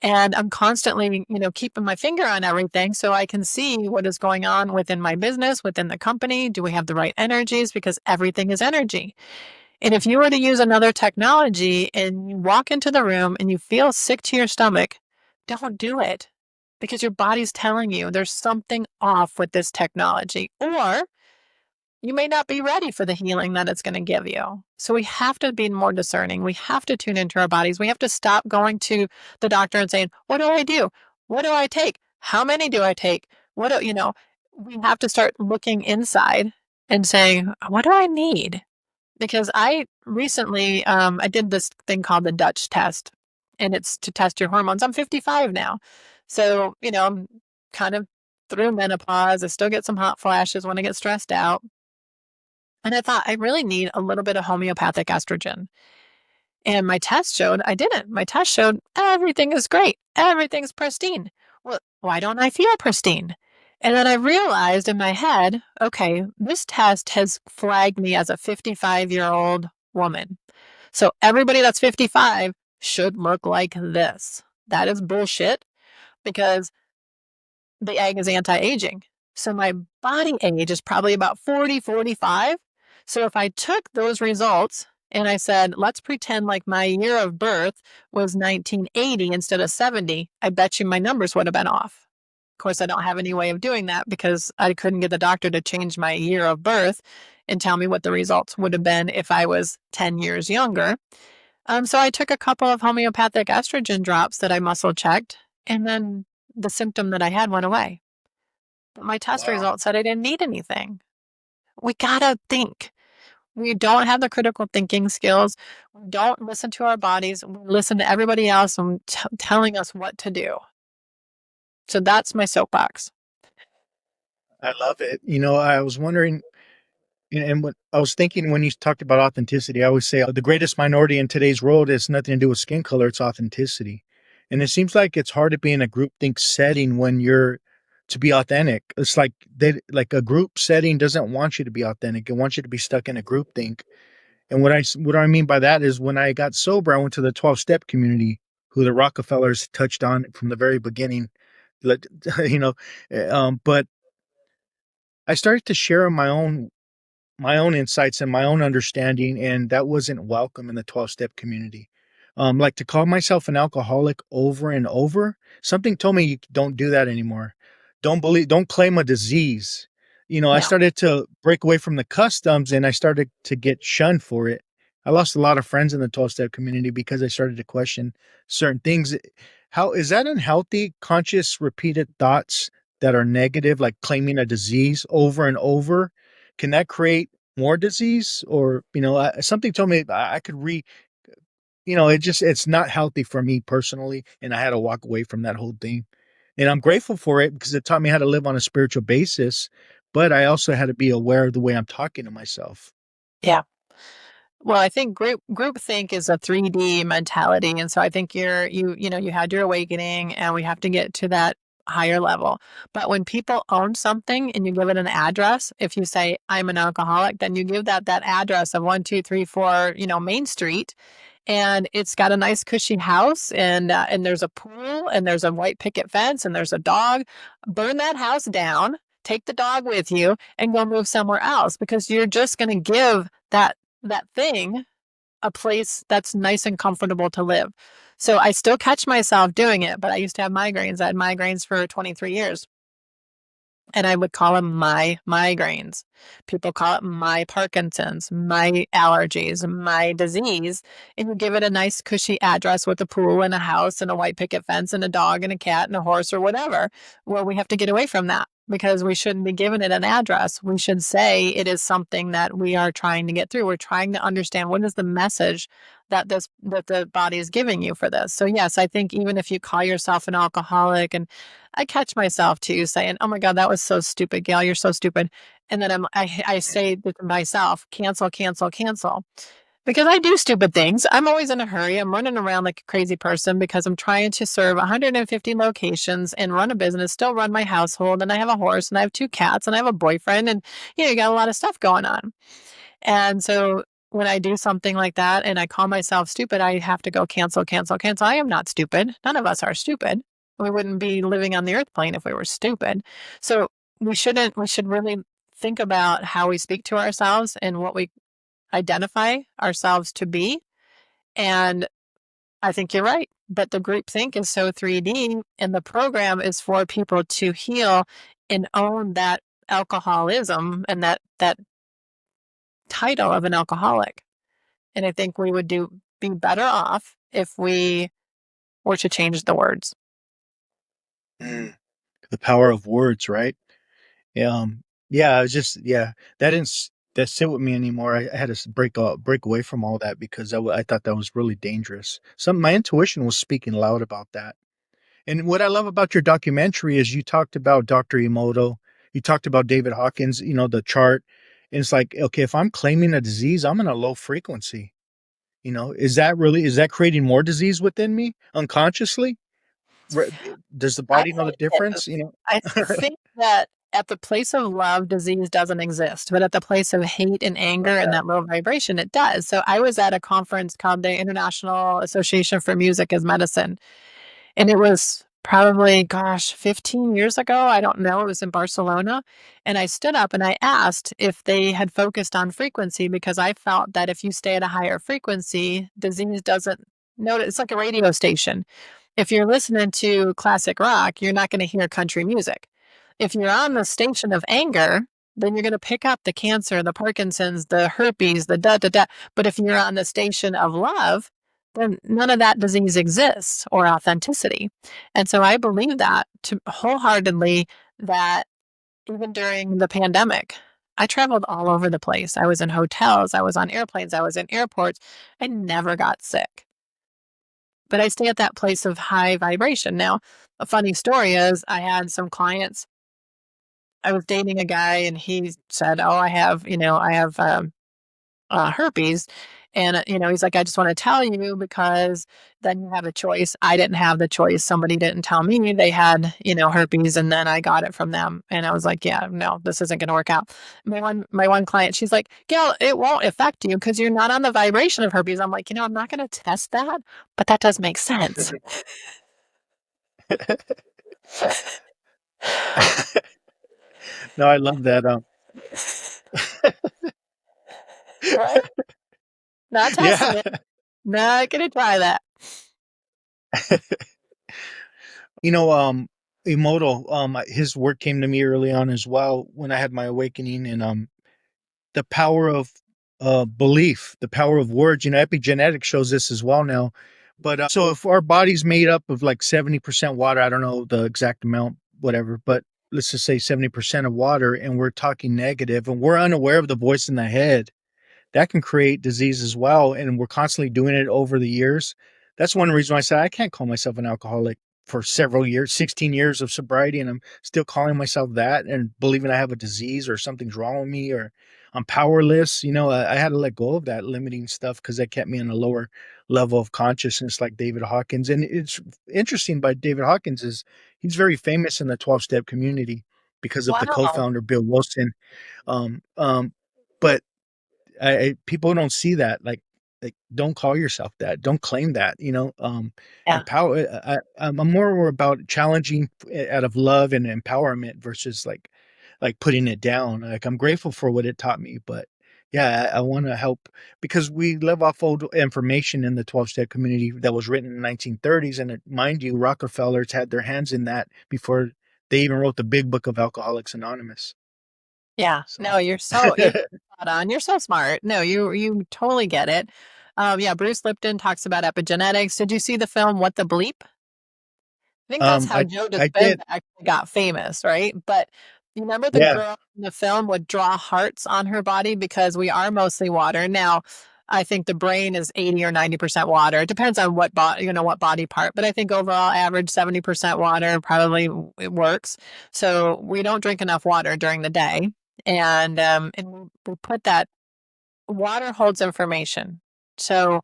And I'm constantly, keeping my finger on everything so I can see what is going on within my business, within the company. Do we have the right energies? Because everything is energy. And if you were to use another technology and you walk into the room and you feel sick to your stomach, don't do it. Because your body's telling you there's something off with this technology, or you may not be ready for the healing that it's going to give you. So we have to be more discerning. We have to tune into our bodies. We have to stop going to the doctor and saying, what do I do? What do I take? How many do I take? We have to start looking inside and saying, what do I need? Because I recently, I did this thing called the Dutch test, and it's to test your hormones. I'm 55 now. So, I'm kind of through menopause. I still get some hot flashes when I get stressed out. And I thought I really need a little bit of homeopathic estrogen. And my test showed I didn't. My test showed everything is great. Everything's pristine. Well, why don't I feel pristine? And then I realized in my head, okay, this test has flagged me as a 55-year-old woman. So everybody that's 55 should look like this. That is bullshit, because the egg is anti-aging. So my body age is probably about 40, 45. So if I took those results And I said, let's pretend like my year of birth was 1980 instead of 70. I bet you my numbers would have been off. Of course, I don't have any way of doing that because I couldn't get the doctor to change my year of birth and tell me what the results would have been if I was 10 years younger. So I took a couple of homeopathic estrogen drops that I muscle checked, and then the symptom that I had went away. But my test Wow. results said I didn't need anything. We gotta think. We don't have the critical thinking skills. We don't listen to our bodies. We listen to everybody else and telling us what to do. So that's my soapbox. I love it. I was wondering, and what I was thinking when you talked about authenticity, I always say the greatest minority in today's world has nothing to do with skin color, it's authenticity. And it seems like it's hard to be in a groupthink setting when you're to be authentic. It's like a group setting doesn't want you to be authentic. It wants you to be stuck in a groupthink. And what I mean by that is when I got sober, I went to the 12-step community, who the Rockefellers touched on from the very beginning. Let- You know, but I started to share my own insights and my own understanding, and that wasn't welcome in the 12-step community. Like to call myself an alcoholic over and over, something told me you don't do that anymore. Don't claim a disease. I Yeah. started to break away from the customs and I started to get shunned for it. I lost a lot of friends in the 12-step community because I started to question certain things. How is that unhealthy, conscious, repeated thoughts that are negative, like claiming a disease over and over? Can that create more disease? Or something told me I could it's not healthy for me personally, and I had to walk away from that whole thing. And I'm grateful for it because it taught me how to live on a spiritual basis, but I also had to be aware of the way I'm talking to myself. Yeah. Well, I think groupthink is a 3D mentality, and so I think you had your awakening, and we have to get to that higher level. But when people own something and you give it an address, if you say I'm an alcoholic, then you give that address of 1, 2, 3, 4, Main Street, and it's got a nice cushy house, and there's a pool, and there's a white picket fence, and there's a dog. Burn that house down. Take the dog with you and go move somewhere else because you're just going to give that thing a place that's nice and comfortable to live. So I still catch myself doing it, but I used to have migraines. I had migraines for 23 years. And I would call them my migraines. People call it my Parkinson's, my allergies, my disease. And you give it a nice, cushy address with a pool and a house and a white picket fence and a dog and a cat and a horse or whatever. Well, we have to get away from that because we shouldn't be giving it an address. We should say it is something that we are trying to get through. We're trying to understand what is the message that the body is giving you for this. So yes, I think even if you call yourself an alcoholic, and I catch myself too saying, "Oh my God, that was so stupid, Gail. You're so stupid." And then I say to myself, "Cancel, cancel, cancel," because I do stupid things. I'm always in a hurry. I'm running around like a crazy person because I'm trying to serve 150 locations and run a business, still run my household, and I have a horse, and I have 2 cats, and I have a boyfriend, and you got a lot of stuff going on. And so when I do something like that and I call myself stupid, I have to go cancel, cancel, cancel. I am not stupid. None of us are stupid. We wouldn't be living on the earth plane if we were stupid. So we should really think about how we speak to ourselves and what we identify ourselves to be. And I think you're right. But the group think is so 3D, and the program is for people to heal and own that alcoholism and that title of an alcoholic. And I think we would be better off if we were to change the words. Mm, the power of words, right? Yeah, I was just yeah, that sit with me anymore. I had to break away from all that because I thought that was really dangerous. My intuition was speaking loud about that. And what I love about your documentary is you talked about Dr. Emoto, you talked about David Hawkins, the chart. And it's like, okay, if I'm claiming a disease, I'm in a low frequency. Is that creating more disease within me unconsciously? Re- Does the I body know the think it difference? is. I think that at the place of love, disease doesn't exist, but at the place of hate and anger and that low vibration, it does. So I was at a conference called the International Association for Music as Medicine, and it was probably, gosh, 15 years ago. I don't know. It was in Barcelona. And I stood up and I asked if they had focused on frequency because I felt that if you stay at a higher frequency, disease doesn't notice. It's like a radio station. If you're listening to classic rock, you're not going to hear country music. If you're on the station of anger, then you're going to pick up the cancer, the Parkinson's, the herpes, the da da da. But if you're on the station of love, then none of that disease exists or authenticity. And so I believe that wholeheartedly that even during the pandemic, I traveled all over the place. I was in hotels, I was on airplanes, I was in airports. I never got sick. But I stay at that place of high vibration. Now, a funny story is I had some clients. I was dating a guy and he said, "Oh, I have herpes." And, he's like, "I just want to tell you because then you have a choice." I didn't have the choice. Somebody didn't tell me they had, herpes, and then I got it from them. And I was like, "Yeah, no, this isn't going to work out." My one client, she's like, "Gail, it won't affect you because you're not on the vibration of herpes." I'm like, I'm not going to test that, but that does make sense. No, I love that. Right? Not testing Yeah. it. Not going to try that. Emoto, his work came to me early on as well when I had my awakening, and the power of belief, the power of words. Epigenetics shows this as well now. But so if our body's made up of like 70% water, I don't know the exact amount, whatever, but let's just say 70% of water, and we're talking negative, and we're unaware of the voice in the head, that can create disease as well. And we're constantly doing it over the years. That's one reason why I said I can't call myself an alcoholic for several years, 16 years of sobriety, and I'm still calling myself that and believing I have a disease or something's wrong with me or I'm powerless. I had to let go of that limiting stuff because that kept me on a lower level of consciousness, like David Hawkins. And it's interesting by David Hawkins is he's very famous in the 12-step community because of the Wow. co-founder, Bill Wilson. Um, um, but people don't see that. Like, don't call yourself that. Don't claim that. Yeah. Empower. I'm more about challenging out of love and empowerment versus like putting it down. Like I'm grateful for what it taught me, but yeah, I want to help because we live off old information in the 12-step community that was written in the 1930s, and mind you, Rockefellers had their hands in that before they even wrote the big book of Alcoholics Anonymous. Yeah. So. No, you're spot on. You're so smart. No, you totally get it. Yeah, Bruce Lipton talks about epigenetics. Did you see the film What the Bleep? I think that's how I Joe I Dispenza did. actually got famous, right? But you remember the Yeah. girl in the film would draw hearts on her body because we are mostly water. Now, I think the brain is 80 or 90% water. It depends on what body, what body part, but I think overall average 70% water probably it works. So we don't drink enough water during the day. And we put that water holds information. So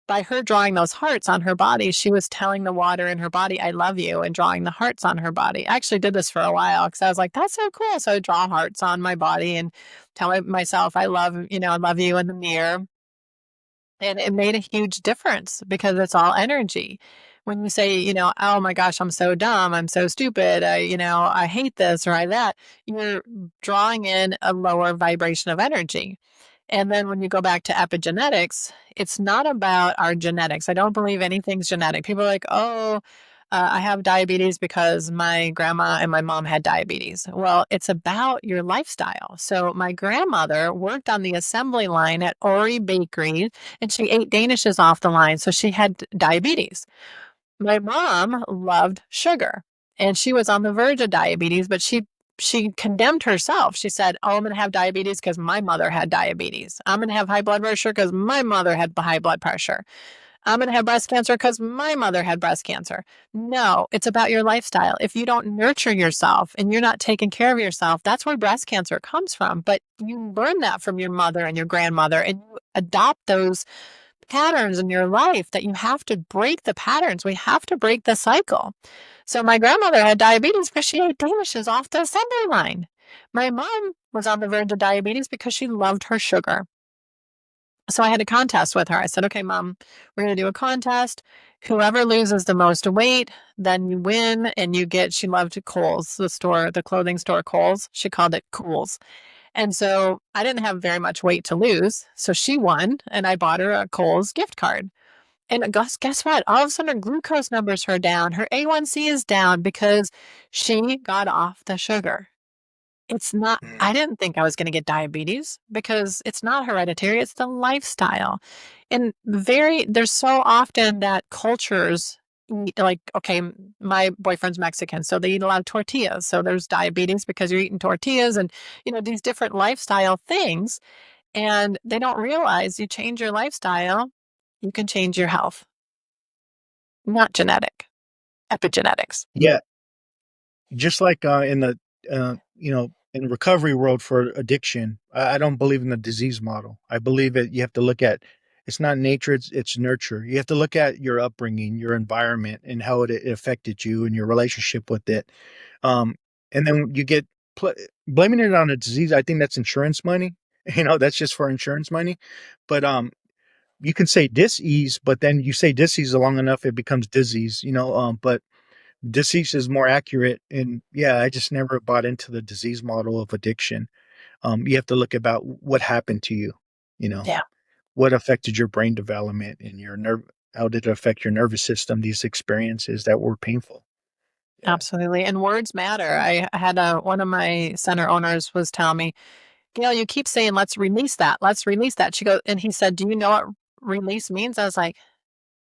by her drawing those hearts on her body, she was telling the water in her body, "I love you," and drawing the hearts on her body. I actually did this for a while because I was like, "That's so cool." So I draw hearts on my body and tell myself, I love you in the mirror. And it made a huge difference because it's all energy. When you say, "Oh my gosh, I'm so dumb, I'm so stupid, I hate this or I that," you're drawing in a lower vibration of energy. And then when you go back to epigenetics, it's not about our genetics. I don't believe anything's genetic. People are like, "Oh, I have diabetes because my grandma and my mom had diabetes." Well, it's about your lifestyle. So my grandmother worked on the assembly line at Ori Bakery and she ate danishes off the line. So she had diabetes. My mom loved sugar and she was on the verge of diabetes, but she condemned herself. She said, "Oh, I'm going to have diabetes because my mother had diabetes. I'm going to have high blood pressure because my mother had high blood pressure. I'm going to have breast cancer because my mother had breast cancer." No, it's about your lifestyle. If you don't nurture yourself and you're not taking care of yourself, that's where breast cancer comes from. But you learn that from your mother and your grandmother and you adopt those patterns in your life that you have to break the patterns. We have to break the cycle. So my grandmother had diabetes because she ate danishes off the assembly line. My mom was on the verge of diabetes because she loved her sugar. So I had a contest with her. I said, okay, mom, we're going to do a contest. Whoever loses the most weight, then you win and you get, she loved Kohl's, the store, the clothing store Kohl's. She called it Kohl's. And so I didn't have very much weight to lose. So she won and I bought her a Kohl's gift card. And guess what? All of a sudden her glucose numbers are down. Her A1C is down because she got off the sugar. It's not, Mm. I didn't think I was going to get diabetes because it's not hereditary, it's the lifestyle. And there's so often that cultures like, okay, my boyfriend's Mexican, so they eat a lot of tortillas. So there's diabetes because you're eating tortillas and, these different lifestyle things. And they don't realize you change your lifestyle, you can change your health, not genetic, epigenetics. Yeah, just like in the in recovery world for addiction, I don't believe in the disease model. I believe that you have to look at it's not nature, it's nurture. You have to look at your upbringing, your environment, and how it affected you and your relationship with it. Um, and then you get blaming it on a disease. I think that's insurance money. That's just for insurance money. But you can say disease, but then you say disease long enough, it becomes disease. But disease is more accurate. And yeah, I just never bought into the disease model of addiction. You have to look about what happened to you, you know, Yeah, what affected your brain development and your nerve, how did it affect your nervous system, these experiences that were painful. Yeah. absolutely. And words matter. I had one of my center owners was telling me, Gail, you keep saying, let's release that. Let's release that. She goes, and he said, do you know what release means? I was like,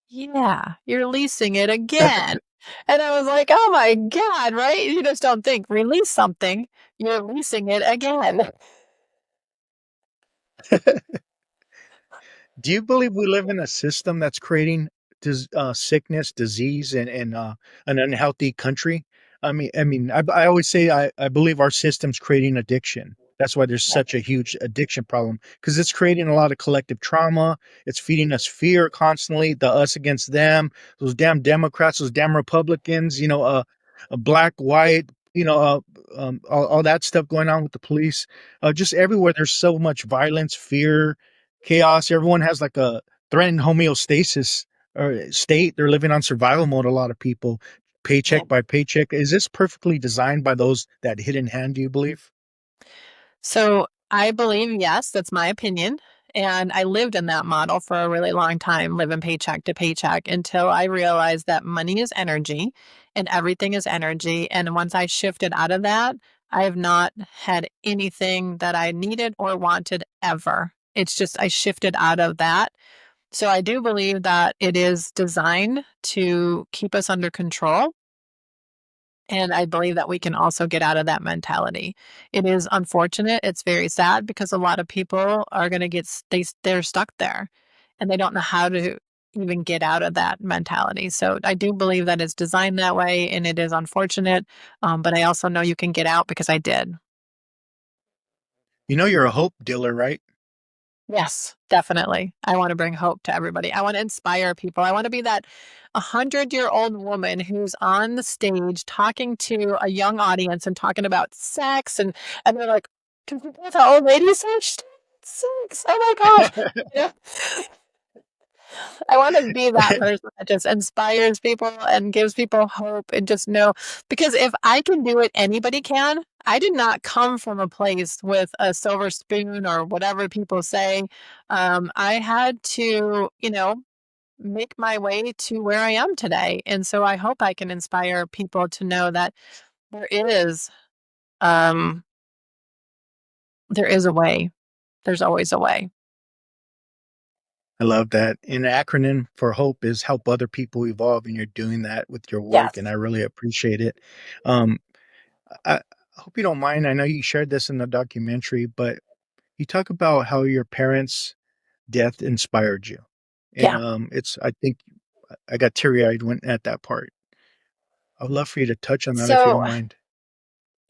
yeah, you're releasing it again. And I was like, oh my God, right? You just don't think release something, you're releasing it again. Do you believe we live in a system that's creating sickness, disease, and an unhealthy country? I always say I believe our system's creating addiction. That's why there's Yeah. such a huge addiction problem because it's creating a lot of collective trauma. It's feeding us fear constantly, the us against them, those damn Democrats, those damn Republicans, black, white, all that stuff going on with the police. Just everywhere, there's so much violence, fear, chaos. Everyone has like a threatened homeostasis or state. They're living on survival mode. A lot of people, Yeah. paycheck by paycheck. Is this perfectly designed by those that hidden hand? Do you believe? So I believe, yes, that's my opinion. And I lived in that model for a really long time, living paycheck to paycheck until I realized that money is energy and everything is energy. And once I shifted out of that, I have not had anything that I needed or wanted ever. It's just I shifted out of that. So I do believe that it is designed to keep us under control. And I believe that we can also get out of that mentality. It is unfortunate. It's very sad because a lot of people are going to they're stuck there and they don't know how to even get out of that mentality. So I do believe that it's designed that way and it is unfortunate. But I also know you can get out because I did. You're a hope dealer, right? Yes, definitely. I want to bring hope to everybody. I want to inspire people. I want to be that 100-year-old woman who's on the stage talking to a young audience and talking about sex and they're like, "Can we have an old lady sex? Oh my gosh." Yeah. I want to be that person that just inspires people and gives people hope and just know because if I can do it, anybody can. I did not come from a place with a silver spoon or whatever people say. I had to, make my way to where I am today. And so I hope I can inspire people to know that there is, um, there is a way. There's always a way. I love that. And the acronym for hope is help other people evolve, and you're doing that with your work, and I Yes. really appreciate it. Um, I hope you don't mind. I know you shared this in the documentary, but you talk about how your parents' death inspired you. And Yeah. I think I got teary eyed when at that part. I would love for you to touch on that if you So don't mind.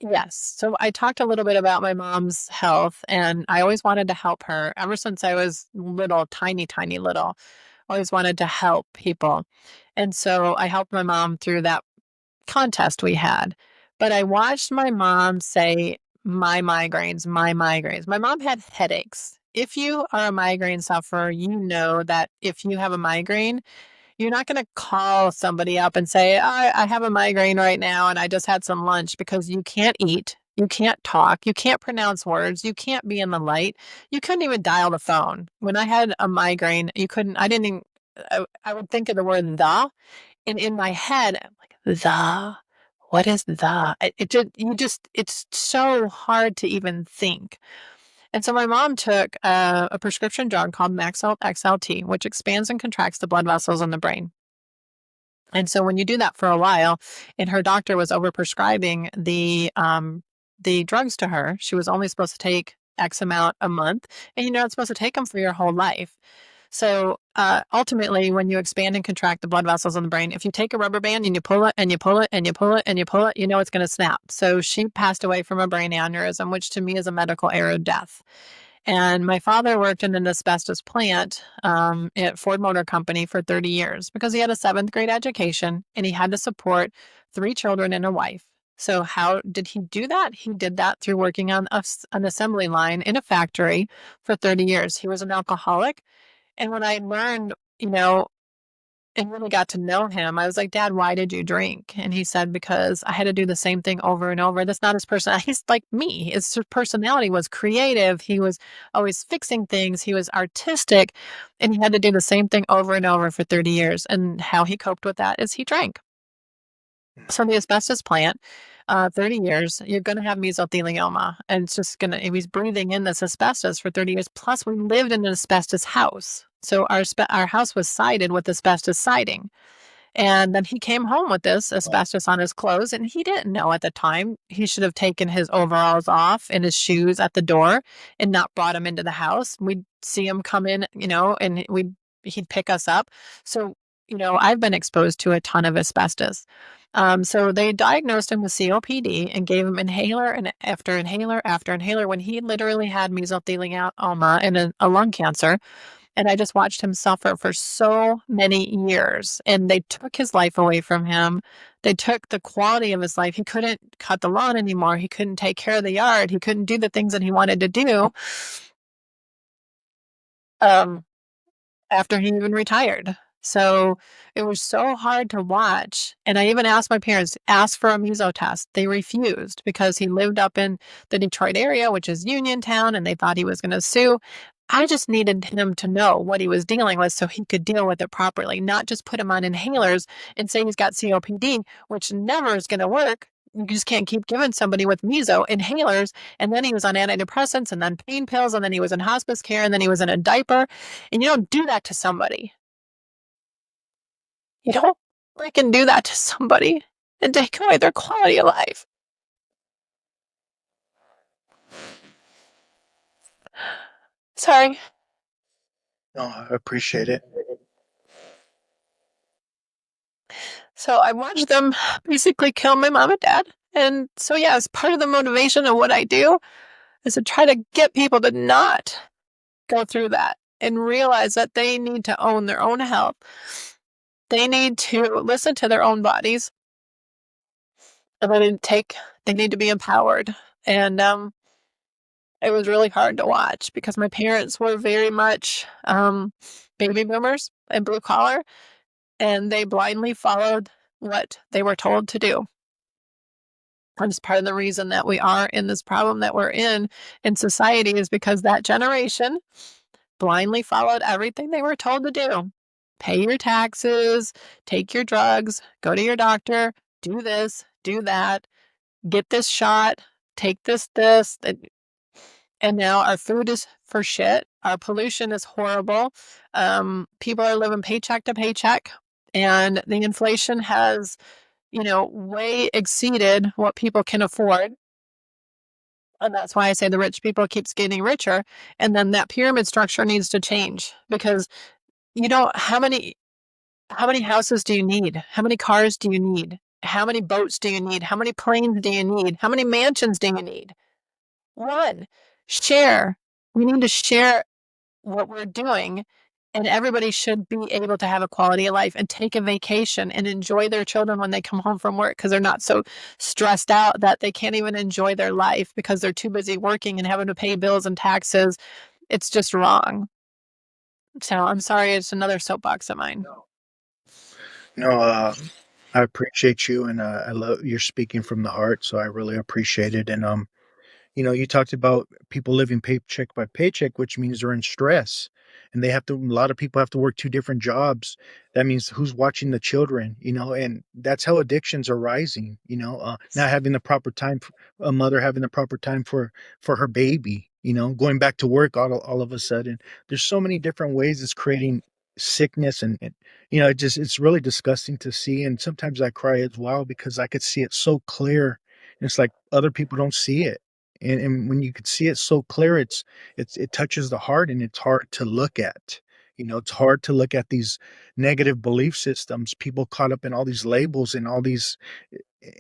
yes. So I talked a little bit about my mom's health, and I always wanted to help her ever since I was little, tiny, tiny little. Always wanted to help people. And so I helped my mom through that contest we had. But I watched my mom say, my migraines, my migraines. My mom had headaches if you are a migraine sufferer, you know that if you have a migraine, you're not going to call somebody up and say, I have a migraine right now and I just had some lunch, because you can't eat. You can't talk. You can't pronounce words. You can't be in the light. You couldn't even dial the phone. When I had a migraine, I didn't even, I would think of the word the, and in my head, I'm like, the, what is the? It's so hard to even think. And so my mom took a prescription drug called Maxalt XLT, which expands and contracts the blood vessels in the brain. And so when you do that for a while, and her doctor was overprescribing the drugs to her, she was only supposed to take X amount a month, and you're not supposed to take them for your whole life. So ultimately, when you expand and contract the blood vessels in the brain, if you take a rubber band and you pull it and you pull it and you pull it and you pull it, you know it's going to snap. So she passed away from a brain aneurysm, which to me is a medical error death. And my father worked in an asbestos plant at Ford Motor Company for 30 years because he had a seventh grade education and he had to support 3 children and a wife. So how did he do that? He did that through working on an assembly line in a factory for 30 years. He was an alcoholic. And when I learned, and really got to know him, I was like, Dad, why did you drink? And he said, because I had to do the same thing over and over. That's not his personality. He's like me. His personality was creative. He was always fixing things. He was artistic. And he had to do the same thing over and over for 30 years. And how he coped with that is he drank. So the asbestos plant, 30 years, you're going to have mesothelioma. And it's just going to, he's breathing in this asbestos for 30 years. Plus, we lived in an asbestos house. So our house was sided with asbestos siding. And then he came home with this asbestos on his clothes, and he didn't know at the time. He should have taken his overalls off and his shoes at the door and not brought him into the house. We'd see him come in, and he'd pick us up. So, I've been exposed to a ton of asbestos. So they diagnosed him with COPD and gave him inhaler and after inhaler after inhaler when he literally had mesothelioma and a lung cancer. And I just watched him suffer for so many years. And they took his life away from him. They took the quality of his life. He couldn't cut the lawn anymore. He couldn't take care of the yard. He couldn't do the things that he wanted to do after he even retired. So it was so hard to watch. And I even asked my parents, ask for a meso test. They refused because he lived up in the Detroit area, which is Uniontown, and they thought he was going to sue. I just needed him to know what he was dealing with so he could deal with it properly, not just put him on inhalers and say he's got COPD, which never is going to work. You just can't keep giving somebody with meso inhalers. And then he was on antidepressants and then pain pills. And then he was in hospice care and then he was in a diaper. And you don't do that to somebody. You don't freaking do that to somebody and take away their quality of life. Sorry. No, I appreciate it. So I watched them basically kill my mom and dad. And so, yeah, it's part of the motivation of what I do is to try to get people to not go through that and realize that they need to own their own health. They need to listen to their own bodies. And they need to be empowered. And it was really hard to watch because my parents were very much baby boomers and blue collar, and they blindly followed what they were told to do. And it's part of the reason that we are in this problem that we're in society is because that generation blindly followed everything they were told to do. Pay your taxes, take your drugs, go to your doctor, do this, do that, get this shot, take this. And now our food is for shit. Our pollution is horrible. People are living paycheck to paycheck. And the inflation has, way exceeded what people can afford. And that's why I say the rich people keeps getting richer. And then that pyramid structure needs to change because how many houses do you need? How many cars do you need? How many boats do you need? How many planes do you need? How many mansions do you need? One, share. We need to share what we're doing, and everybody should be able to have a quality of life and take a vacation and enjoy their children when they come home from work because they're not so stressed out that they can't even enjoy their life because they're too busy working and having to pay bills and taxes It's just wrong. So I'm sorry, it's another soapbox of mine. No, I appreciate you, and I love you're speaking from the heart, so I really appreciate it. And you talked about people living paycheck by paycheck, which means they're in stress and a lot of people have to work two different jobs. That means who's watching the children, and that's how addictions are rising, not having the proper time, a mother having the proper time for her baby, going back to work all of a sudden. There's so many different ways it's creating sickness and it's really disgusting to see. And sometimes I cry as well because I could see it so clear. And it's like other people don't see it, and when you could see it so clear, it touches the heart, and it's hard to look at. It's hard to look at these negative belief systems, people caught up in all these labels and all these,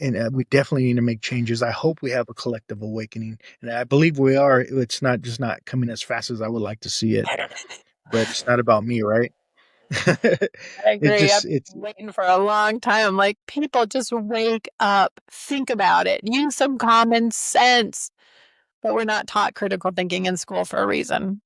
and we definitely need to make changes. I hope we have a collective awakening, and I believe we are. It's not just not coming as fast as I would like to see it, but it's not about me, right? I it agree. I've just it's been waiting for a long time. I'm like, people just wake up, think about it, use some common sense. But we're not taught critical thinking in school for a reason.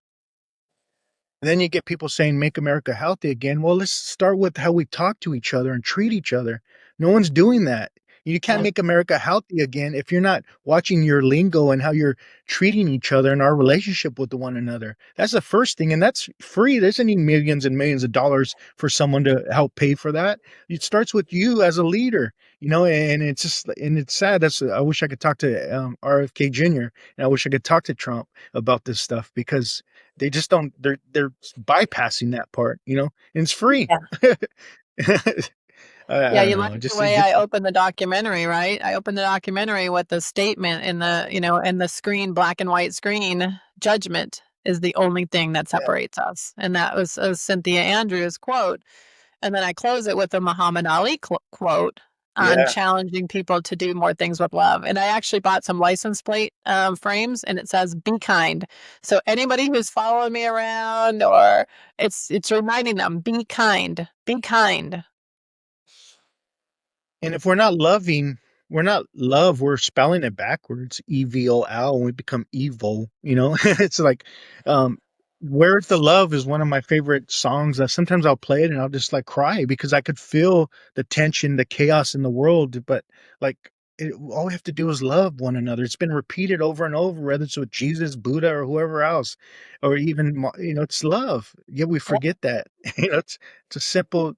Then you get people saying, "Make America healthy again." Well, let's start with how we talk to each other and treat each other. No one's doing that. You can't make America healthy again if you're not watching your lingo and how you're treating each other and our relationship with one another. That's the first thing, and that's free. There isn't any millions and millions of dollars for someone to help pay for that. It starts with you as a leader, and it's sad. I wish I could talk to RFK Jr. and I wish I could talk to Trump about this stuff because they just don't they're bypassing that part, and it's free. Yeah. I Yeah, don't you know. like the Just it way just I opened the documentary, right? I opened the documentary with the statement in the screen, black and white screen, judgment is the only thing that yeah, separates us. And that was a Cynthia Andrews quote. And then I close it with a Muhammad Ali quote on yeah. challenging people to do more things with love. And I actually bought some license plate frames, and it says "Be kind." So anybody who's following me around, or it's reminding them, be kind, be kind. And if we're not loving, we're not love, we're spelling it backwards, EVOL, and we become evil, It's like, um, Where's the Love is one of my favorite songs. Sometimes I'll play it and I'll just like cry because I could feel the tension, the chaos in the world. But like, all we have to do is love one another. It's been repeated over and over, whether it's with Jesus, Buddha, or whoever else, or even, it's love. Yet we forget that. It's a simple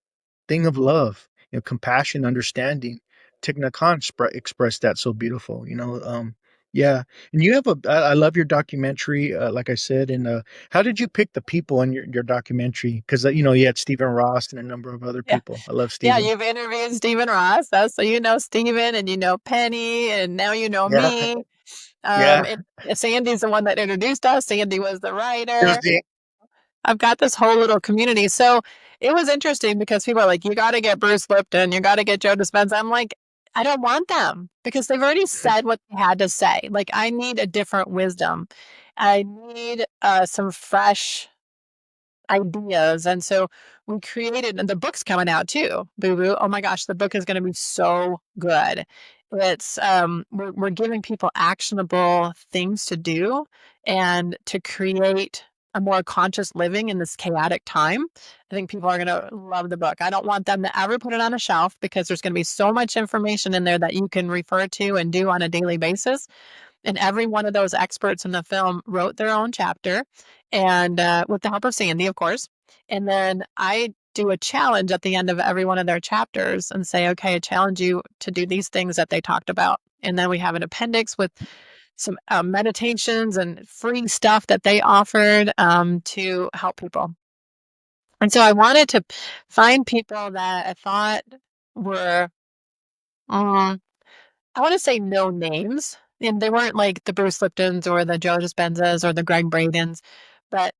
thing of love, compassion, understanding. Thich Nhat Hanh expressed that so beautiful, yeah. And you have I love your documentary, like I said. And how did you pick the people in your documentary? Because you had Stephen Ross and a number of other Yeah. people. I love Yeah, Stephen. you've interviewed Stephen Ross, so you know Stephen, and you know Penny, and now you know Yeah, me. yeah. And Sandy's the one that introduced us. Sandy was the There's writer. the I've got this whole little community. So it was interesting because people are like, you got to get Bruce Lipton, you got to get Joe Dispenza. I'm like, I don't want them because they've already said what they had to say. Like, I need a different wisdom. I need some fresh ideas. And so we created, and the book's coming out too, Boo Boo. Oh my gosh, the book is going to be so good. It's we're giving people actionable things to do and to create a more conscious living in this chaotic time. I think people are going to love the book. I don't want them to ever put it on a shelf because there's going to be so much information in there that you can refer to and do on a daily basis. And every one of those experts in the film wrote their own chapter, and with the help of Sandy, of course. And then I do a challenge at the end of every one of their chapters and say, okay, I challenge you to do these things that they talked about. And then we have an appendix with some meditations and free stuff that they offered to help people. And so I wanted to find people that I thought were um, I want to say no names. And they weren't like the Bruce Liptons or the Joe Dispenzas or the Greg Bradens, but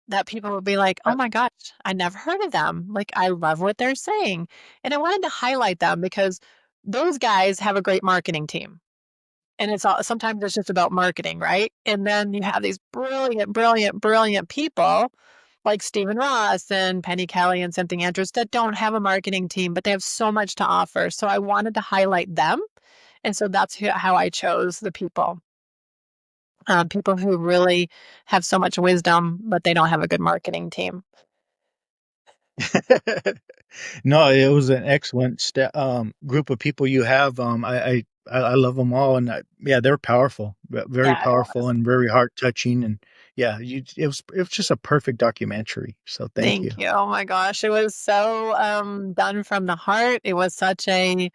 that people would be like, oh my gosh, I never heard of them. Like, I love what they're saying. And I wanted to highlight them because those guys have a great marketing team. And sometimes it's just about marketing, right? And then you have these brilliant, brilliant, brilliant people like Stephen Ross and Penny Kelly and Cynthia Andrews that don't have a marketing team, but they have so much to offer. So I wanted to highlight them. And so that's how I chose the people. People who really have so much wisdom, but they don't have a good marketing team. No, it was an excellent group of people you have. I love them all, and yeah, they're powerful, very Yeah, it powerful, was. and very heart touching. And yeah, it was just a perfect documentary. So thank you. Thank you. Oh my gosh, it was so done from the heart. It was such a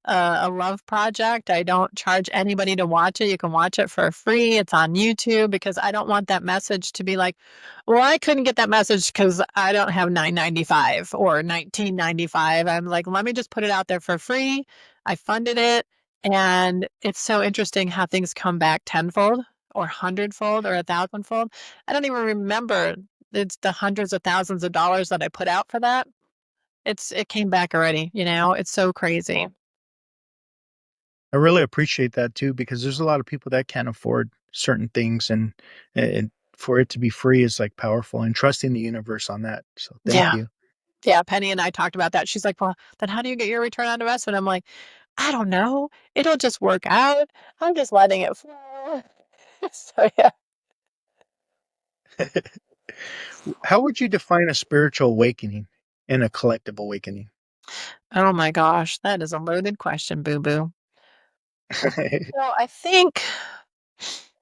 love project. I don't charge anybody to watch it. You can watch it for free. It's on YouTube because I don't want that message to be like, well, I couldn't get that message because I don't have 9.95 or 19.95. I'm like, let me just put it out there for free. I funded it, and it's so interesting how things come back tenfold or hundredfold or a thousandfold. I don't even remember it's the hundreds of thousands of dollars that I put out for that. It came back already, it's so crazy. I really appreciate that too, because there's a lot of people that can't afford certain things, and for it to be free is like powerful, and trusting the universe on that. So thank Yeah. you. Yeah. Penny and I talked about that. She's like, well, then how do you get your return on investment? I'm like, I don't know. It'll just work out. I'm just letting it flow. So yeah. How would you define a spiritual awakening and a collective awakening? Oh my gosh. That is a loaded question, boo boo. I think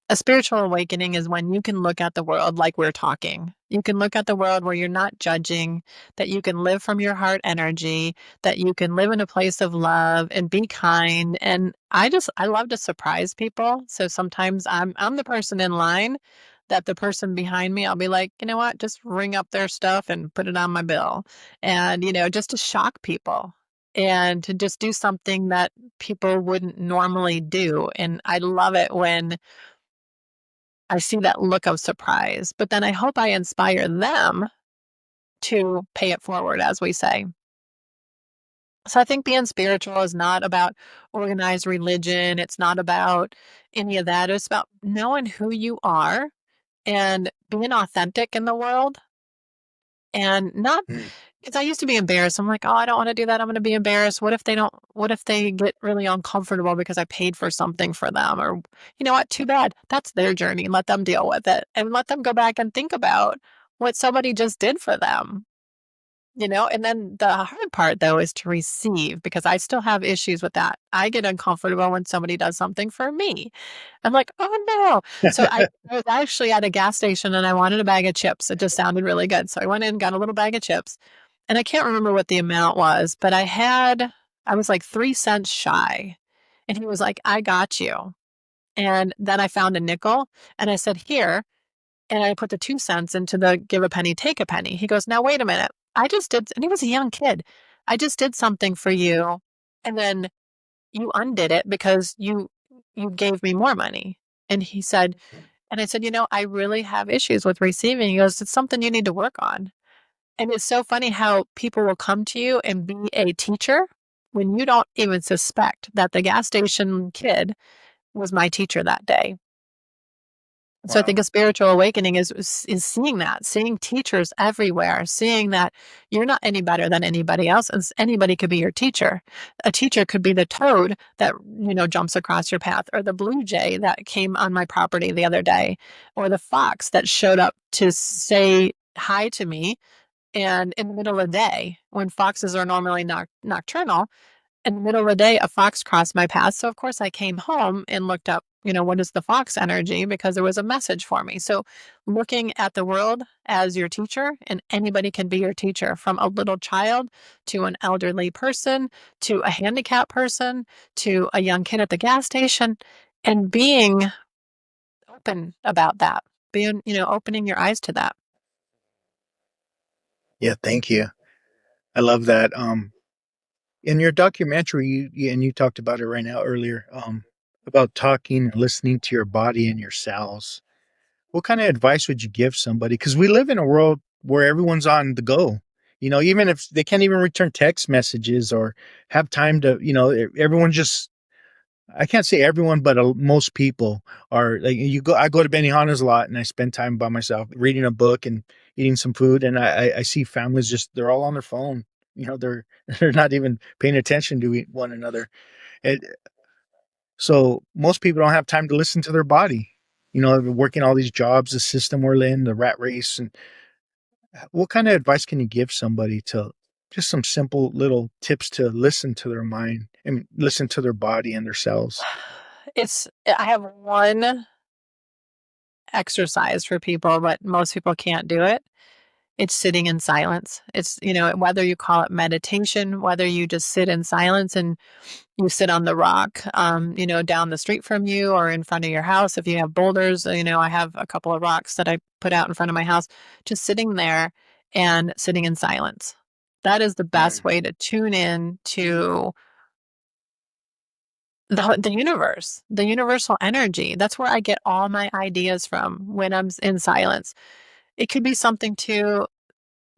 a spiritual awakening is when you can look at the world like we're talking. You can look at the world where you're not judging, that you can live from your heart energy, that you can live in a place of love and be kind. And I love to surprise people. So sometimes I'm the person in line that the person behind me, I'll be like, you know what, just ring up their stuff and put it on my bill. And, just to shock people and to just do something that people wouldn't normally do. And I love it when I see that look of surprise, but then I hope I inspire them to pay it forward, as we say. So I think being spiritual is not about organized religion. It's not about any of that. It's about knowing who you are and being authentic in the world and not Mm. because I used to be embarrassed. I'm like, oh, I don't want to do that. I'm going to be embarrassed. What if they get really uncomfortable because I paid for something for them? Or, you know what? Too bad. That's their journey. Let them deal with it and let them go back and think about what somebody just did for them. And then the hard part though is to receive because I still have issues with that. I get uncomfortable when somebody does something for me. I'm like, oh no. So I was actually at a gas station and I wanted a bag of chips. It just sounded really good. So I went in and got a little bag of chips. And I can't remember what the amount was, but I was like 3 cents shy. And he was like, I got you. And then I found a nickel and I said, here. And I put the 2 cents into the give a penny, take a penny. He goes, now wait a minute. I just did, and he was a young kid. I just did something for you. And then you undid it because you gave me more money. And he said, and I said, I really have issues with receiving. He goes, it's something you need to work on. And it's so funny how people will come to you and be a teacher when you don't even suspect that the gas station kid was my teacher that day. So I Wow. think a spiritual awakening is seeing that, seeing teachers everywhere, seeing that you're not any better than anybody else, and anybody could be your teacher. A teacher could be the toad that jumps across your path, or the blue jay that came on my property the other day, or the fox that showed up to say hi to me, and in the middle of the day when foxes are normally nocturnal in the middle of the day, a fox crossed my path. So, of course, I came home and looked up, what is the fox energy? Because there was a message for me. So, looking at the world as your teacher, and anybody can be your teacher from a little child to an elderly person to a handicapped person to a young kid at the gas station, and being open about that, being, opening your eyes to that. Yeah, thank you. I love that. In your documentary, and you talked about it right now earlier, about talking and listening to your body and your cells. What kind of advice would you give somebody? Because we live in a world where everyone's on the go. Even if they can't even return text messages or have time to, everyone just, I can't say everyone, but most people are like, I go to Benihana's a lot and I spend time by myself reading a book and eating some food. And I see families they're all on their phone. They're, they're not even paying attention to one another. And so most people don't have time to listen to their body. working all these jobs, the system we're in, the rat race. And what kind of advice can you give somebody to just some simple little tips to listen to their mind and listen to their body and their cells? I have one exercise for people, but most people can't do it. It's sitting in silence. It's, whether you call it meditation, whether you just sit in silence and you sit on the rock, down the street from you or in front of your house. If you have boulders, I have a couple of rocks that I put out in front of my house, just sitting there and sitting in silence. That is the best way to tune in to the universe, the universal energy. That's where I get all my ideas from when I'm in silence. It could be something to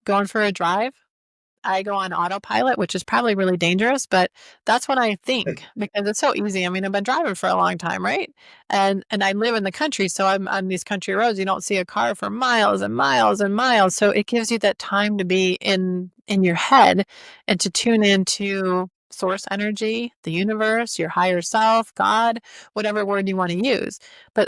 going for a drive. I go on autopilot, which is probably really dangerous, but that's what I think because it's so easy. I mean, I've been driving for a long time, right? And I live in the country, so I'm on these country roads. You don't see a car for miles and miles and miles. So it gives you that time to be in your head and to tune into source energy, the universe, your higher self, God, whatever word you want to use. But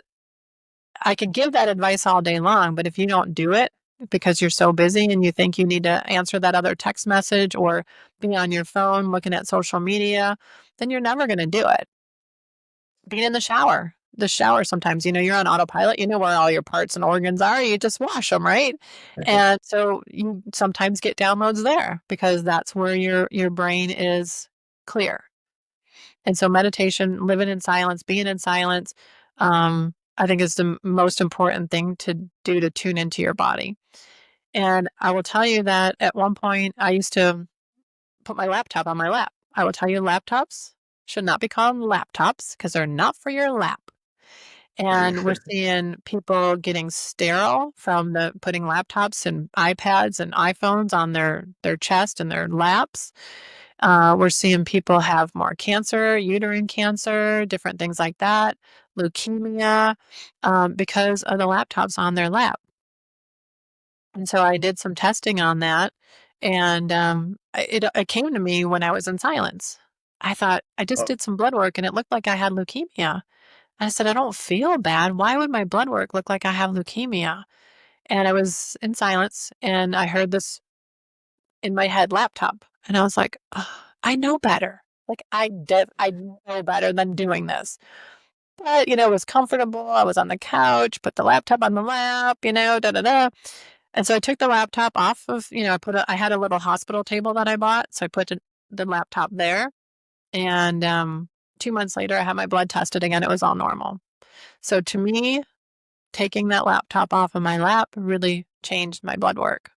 I could give that advice all day long, but if you don't do it because you're so busy and you think you need to answer that other text message or be on your phone looking at social media, then you're never going to do it. Being in the shower sometimes, you're on autopilot, you know where all your parts and organs are, you just wash them, right? And so you sometimes get downloads there because that's where your brain is clear. And so meditation, living in silence, being in silence, I think is the most important thing to do to tune into your body. And I will tell you that at one point I used to put my laptop on my lap. I will tell you laptops should not be called laptops because they're not for your lap. And we're seeing people getting sterile from the putting laptops and iPads and iPhones on their chest and their laps. We're seeing people have more cancer, uterine cancer, different things like that, leukemia, because of the laptops on their lap. And so I did some testing on that, and it came to me when I was in silence. I thought I just Oh, did some blood work, and it looked like I had leukemia. I said, I don't feel bad. Why would my blood work look like I have leukemia? And I was in silence, and I heard this in my head laptop. And I was like, "Ugh, I know better. Like I know better than doing this. But, it was comfortable. I was on the couch, put the laptop on the lap, da da da. And so I took the laptop off of, I had a little hospital table that I bought. So I put the laptop there. And 2 months later, I had my blood tested again. It was all normal. So to me, taking that laptop off of my lap really changed my blood work.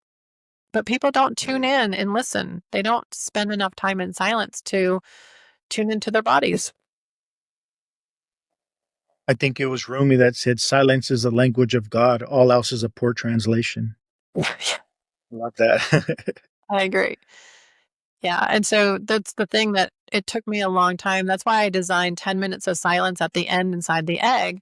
But people don't tune in and listen. They don't spend enough time in silence to tune into their bodies. I think it was Rumi that said, "Silence is the language of God. All else is a poor translation." I love that. I agree. Yeah, and so that's the thing that it took me a long time. That's why I designed 10 minutes of silence at the end inside the egg.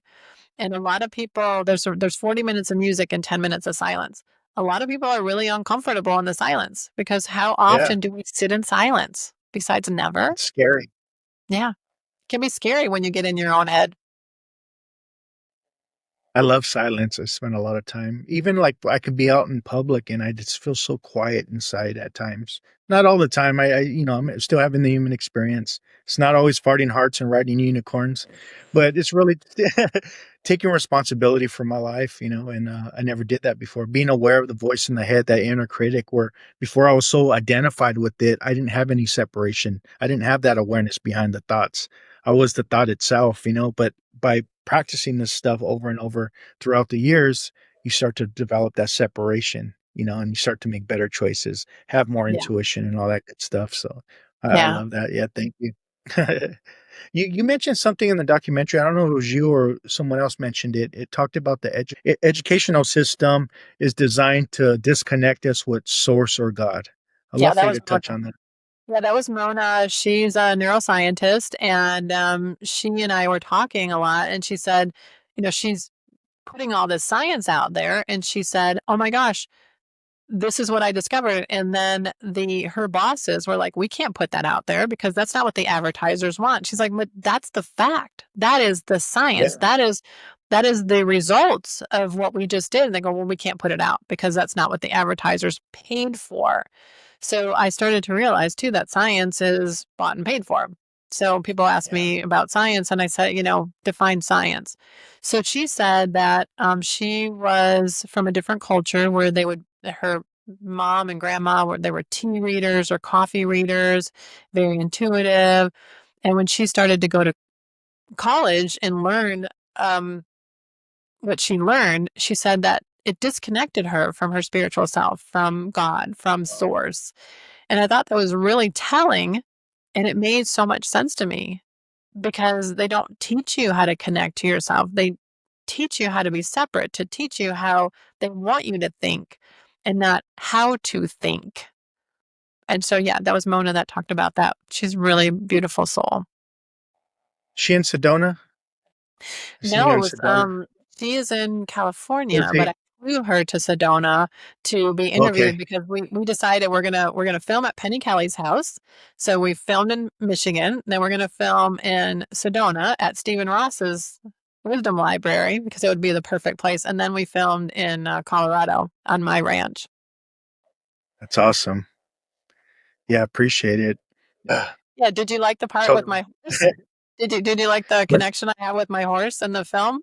And a lot of people, there's 40 minutes of music and 10 minutes of silence. A lot of people are really uncomfortable in the silence because how Yeah, often do we sit in silence besides never? it's scary. Yeah, it can be scary when you get in your own head. I love silence. I spend a lot of time. Even like I could be out in public and I just feel so quiet inside at times. Not all the time. I'm still having the human experience. It's not always farting hearts and riding unicorns, but it's really taking responsibility for my life, and I never did that before. Being aware of the voice in the head, that inner critic, where before I was so identified with it, I didn't have any separation. I didn't have that awareness behind the thoughts. I was the thought itself, but by practicing this stuff over and over throughout the years, you start to develop that separation, and you start to make better choices, have more Yeah. intuition and all that good stuff. So I Yeah. love that. Yeah, thank you. You mentioned something in the documentary. I don't know if it was you or someone else mentioned it. It talked about the educational system is designed to disconnect us with source or God. I'd Yeah. love That for you was to touch Mona. on that. Yeah, that was Mona. She's a neuroscientist, and she and I were talking a lot. And she said, she's putting all this science out there, and she said, "Oh my gosh, this is what I discovered." And then her bosses were like, "We can't put that out there because that's not what the advertisers want." She's like, "But that's the fact. That is the science. Yeah. That is that is the results of what we just did. And they go, well, we can't put it out because that's not what the advertisers paid for. So I started to realize too that science is bought and paid for. So people ask me about science, and I said, define science. So she said that she was from a different culture where her mom and grandma they were tea readers or coffee readers, very intuitive. And when she started to go to college and learn what she learned, she said that it disconnected her from her spiritual self, from God, from source. And I thought that was really telling. And it made so much sense to me because they don't teach you how to connect to yourself. They teach you how to be separate, to teach you how they want you to think and not how to think. And so, yeah, that was Mona that talked about that. She's a really beautiful soul. She in Sedona? I seen her No, it in was, Sedona. she is in Was California, but he? I flew her to Sedona to be Okay. interviewed because we decided we're gonna film at Penny Kelly's house. So we filmed in Michigan, then we're gonna film in Sedona at Stephen Ross's Wisdom Library because it would be the perfect place. And then we filmed in Colorado on my ranch. That's awesome. Yeah, appreciate it. Yeah, did you like the part with Totally. my horse? Did you like the But connection I had with my horse in the film?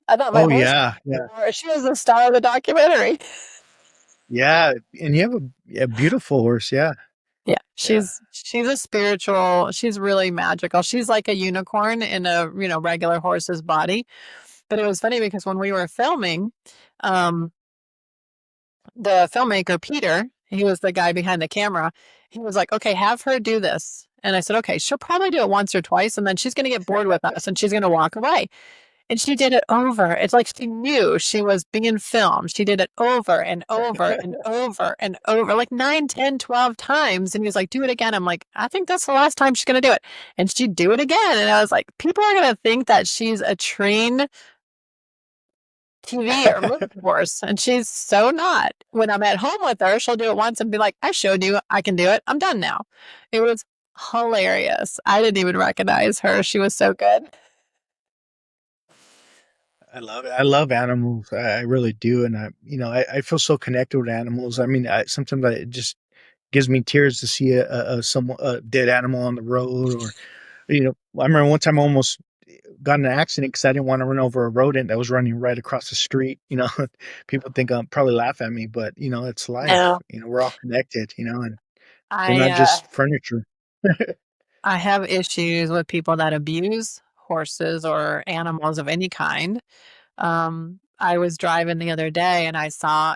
I thought my oh horse, yeah, yeah, she was the star of the documentary. yeah. And you have a beautiful horse. Yeah, Yeah, yeah. she's a spiritual, she's really magical. She's like a unicorn in a, regular horse's body. But it was funny because when we were filming, um, the filmmaker, Peter, he was the guy behind the camera. He was like, okay, have her do this. And I said, okay, she'll probably do it once or twice, and then she's going to get bored with us and she's going to walk away. And she did it over. It's like she knew she was being filmed. She did it over and over and over and over, like 9, 10, 12 times. And he was like, do it again. I'm like, I think that's the last time she's going to do it. And she'd do it again. And I was like, people are going to think that she's a trained TV or movie horse. And she's so not. When I'm at home with her, she'll do it once and be like, I showed you, I can do it. I'm done now. It was hilarious. I didn't even recognize her. She was so good. I love it. I love animals. I really do, and I feel so connected with animals. I mean, sometimes it just gives me tears to see a dead animal on the road, or I remember one time I almost got in an accident because I didn't want to run over a rodent that was running right across the street. People think probably laugh at me, but it's life. No, We're all connected. And we're I not uh, just furniture. I have issues with people that abuse horses or animals of any kind. I was driving the other day and I saw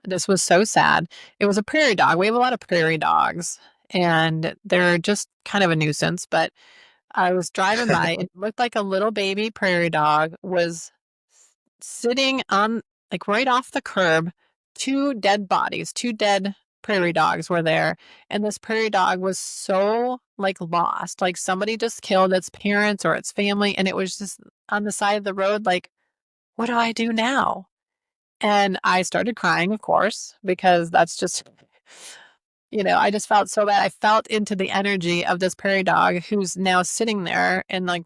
this was so sad. It was a prairie dog. We have a lot of prairie dogs and they're just kind of a nuisance, but I was driving by and it looked like a little baby prairie dog was sitting on, like, right off the curb. Two dead bodies, two dead prairie dogs were there. And this prairie dog was so, like, lost. Like somebody just killed its parents or its family. And it was just on the side of the road, like, what do I do now? And I started crying, of course, because that's just, I just felt so bad. I felt into the energy of this prairie dog who's now sitting there and, like,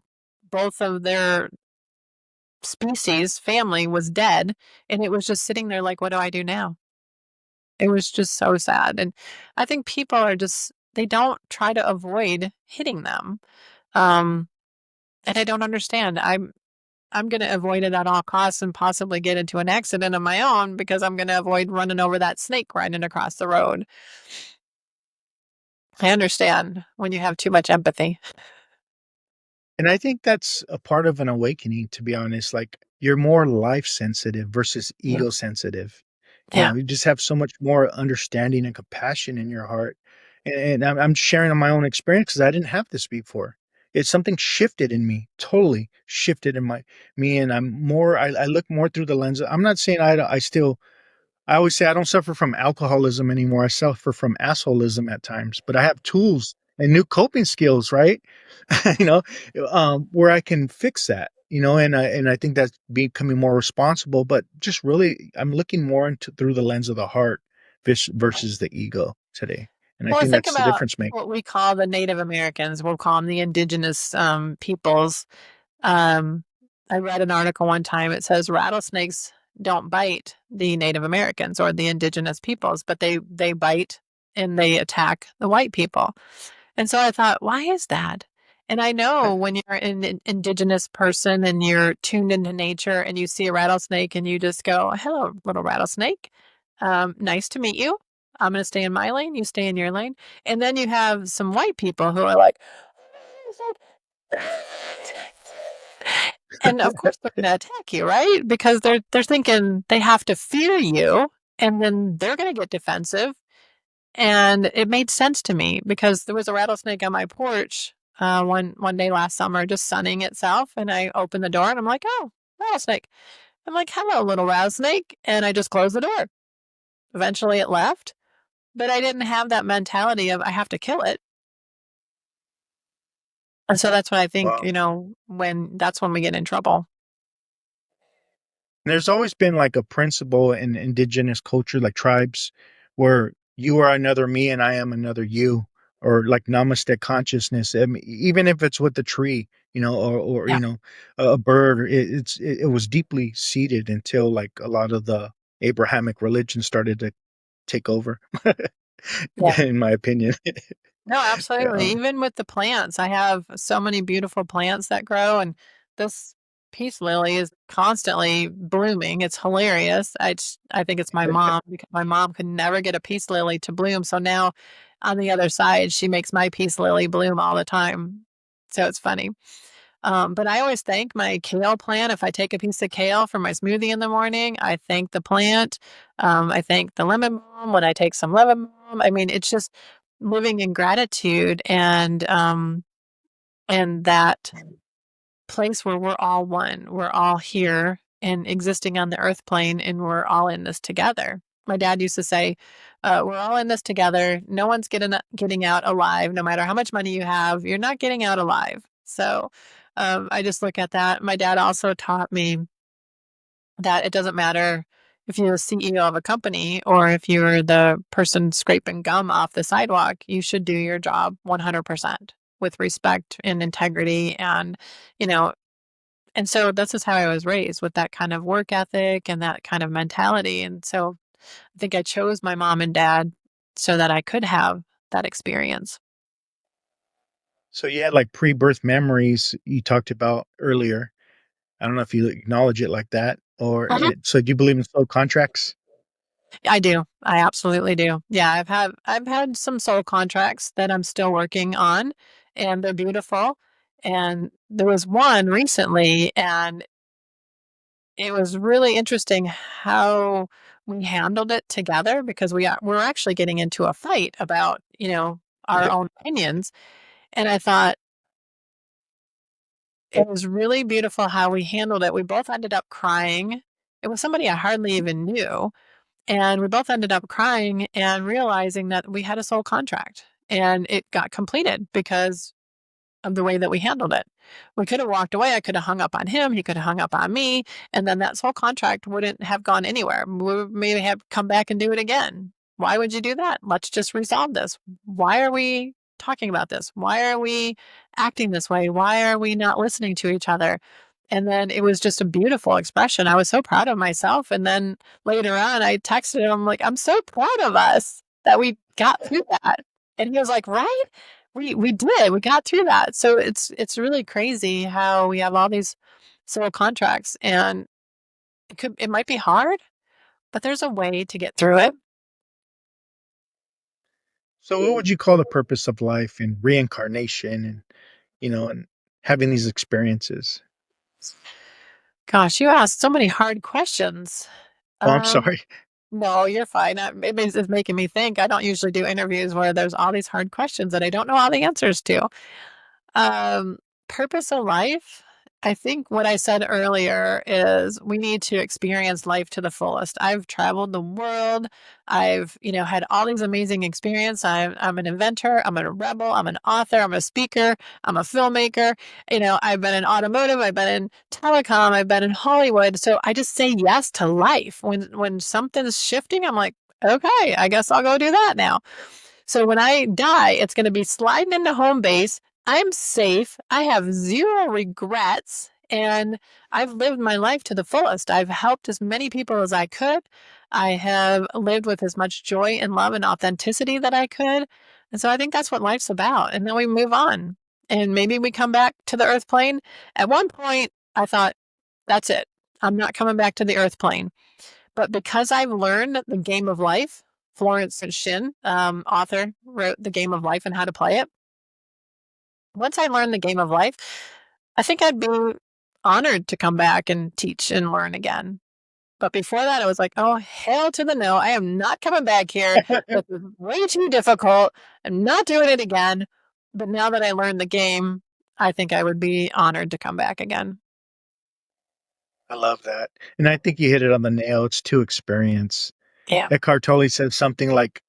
both of their species family was dead, and it was just sitting there like, what do I do now? It was just so sad. And I think people are just, they don't try to avoid hitting them. Um, and I don't understand. I'm going to avoid it at all costs and possibly get into an accident of my own because I'm going to avoid running over that snake running across the road. I understand when you have too much empathy. And I think that's a part of an awakening, to be honest. Like, you're more life sensitive versus Yeah. ego sensitive. Yeah. You just have so much more understanding and compassion in your heart. And I'm sharing on my own experience because I didn't have this before. It's something shifted in me, totally shifted in me, and I look more through the lens. I'm not saying I always say I don't suffer from alcoholism anymore. I suffer from assholism at times, but I have tools and new coping skills, right? you know, where I can fix that, and I think that's becoming more responsible, but just really, I'm looking more into through the lens of the heart versus the ego today. And I Well, think think that's the about difference maker. what we call the Native Americans. We'll call them the indigenous peoples. Um, I read an article one time. It says rattlesnakes don't bite the Native Americans or the indigenous peoples, but they bite and they attack the white people. And so I thought, why is that? And I know when you're an indigenous person and you're tuned into nature and you see a rattlesnake and you just go, hello, little rattlesnake. Nice to meet you. I'm going to stay in my lane. You stay in your lane. And then you have some white people who are like, and of course they're going to attack you, right? Because they're thinking they have to fear you, and then they're going to get defensive. And it made sense to me because there was a rattlesnake on my porch one day last summer, just sunning itself, and I opened the door and I'm like, oh, rattlesnake. I'm like, hello, little rattlesnake, and I just closed the door. Eventually, it left, but I didn't have that mentality of I have to kill it. And so that's what I think, Wow. that's when we get in trouble. There's always been like a principle in indigenous culture, like tribes, where you are another me and I am another you, or like namaste consciousness. I mean, even if it's with the tree, or Yeah. a bird, it was deeply seated until like a lot of the Abrahamic religion started to take over, Yeah. in my opinion. No, absolutely. Um, Even with the plants, I have so many beautiful plants that grow, and this peace lily is constantly blooming. It's hilarious. I think it's my mom because my mom could never get a peace lily to bloom. So now on the other side, she makes my peace lily bloom all the time. So it's funny. But I always thank my kale plant. If I take a piece of kale for my smoothie in the morning, I thank the plant. I thank the lemon balm when I take some lemon balm. I mean, it's just living in gratitude and that place where we're all one. We're all here and existing on the earth plane, and we're all in this together. My dad used to say, "We're all in this together. No one's getting out alive. No matter how much money you have, you're not getting out alive." So I just look at that. My dad also taught me that it doesn't matter if you're the CEO of a company or if you're the person scraping gum off the sidewalk, you should do your job 100% with respect and integrity you know, and so this is how I was raised with that kind of work ethic and that kind of mentality. And so I think I chose my mom and dad so that I could have that experience. so you had like pre-birth memories you talked about earlier. I don't know if you acknowledge it like that, Mhm. so do you believe in soul contracts? I do. I absolutely do. Yeah, I've had some soul contracts that I'm still working on, and they're beautiful. And there was one recently, and it was really interesting how we handled it together because we're actually getting into a fight about, our own opinions. And I thought it was really beautiful how we handled it. We both ended up crying. It was somebody I hardly even knew. And we both ended up crying and realizing that we had a soul contract and it got completed because of the way that we handled it. We could have walked away. I could have hung up on him. He could have hung up on me. And then that soul contract wouldn't have gone anywhere. We would maybe have come back and do it again. Why would you do that? Let's just resolve this. Why are we talking about this? Why are we acting this way? Why are we not listening to each other? And then it was just a beautiful expression. I was so proud of myself. And then later on, I texted him, like, I'm so proud of us that we got through that. And he was like, right? We did. We got through that. So it's really crazy how we have all these soul contracts, and it might be hard, but there's a way to get through it. So what would you call the purpose of life and reincarnation and having these experiences? Gosh, you asked so many hard questions. Oh, I'm Um, sorry. no, you're fine. It's making me think. I don't usually do interviews where there's all these hard questions that I don't know all the answers to. Um, Purpose of life, I think what I said earlier is we need to experience life to the fullest. I've traveled the world. I've, had all these amazing experiences. I'm an inventor. I'm a rebel. I'm an author. I'm a speaker. I'm a filmmaker. I've been in automotive. I've been in telecom. I've been in Hollywood. So I just say yes to life. When something's shifting, I'm like, okay, I guess I'll go do that now. So when I die, it's going to be sliding into home base. I'm safe. I have zero regrets. And I've lived my life to the fullest. I've helped as many people as I could. I have lived with as much joy and love and authenticity that I could. And so I think that's what life's about. And then we move on. And maybe we come back to the earth plane. At one point, I thought, that's it. I'm not coming back to the earth plane. But because I've learned the game of life, Florence Shin, author, wrote The Game of Life and How to Play It. Once I learned the game of life, I think I'd be honored to come back and teach and learn again. But before that, I was like, oh, hell to the no. I am not coming back here. This is way too difficult. I'm not doing it again. But now that I learned the game, I think I would be honored to come back again. I love that. And I think you hit it on the nail. It's to experience. Yeah. Eckhart Tolle said something like,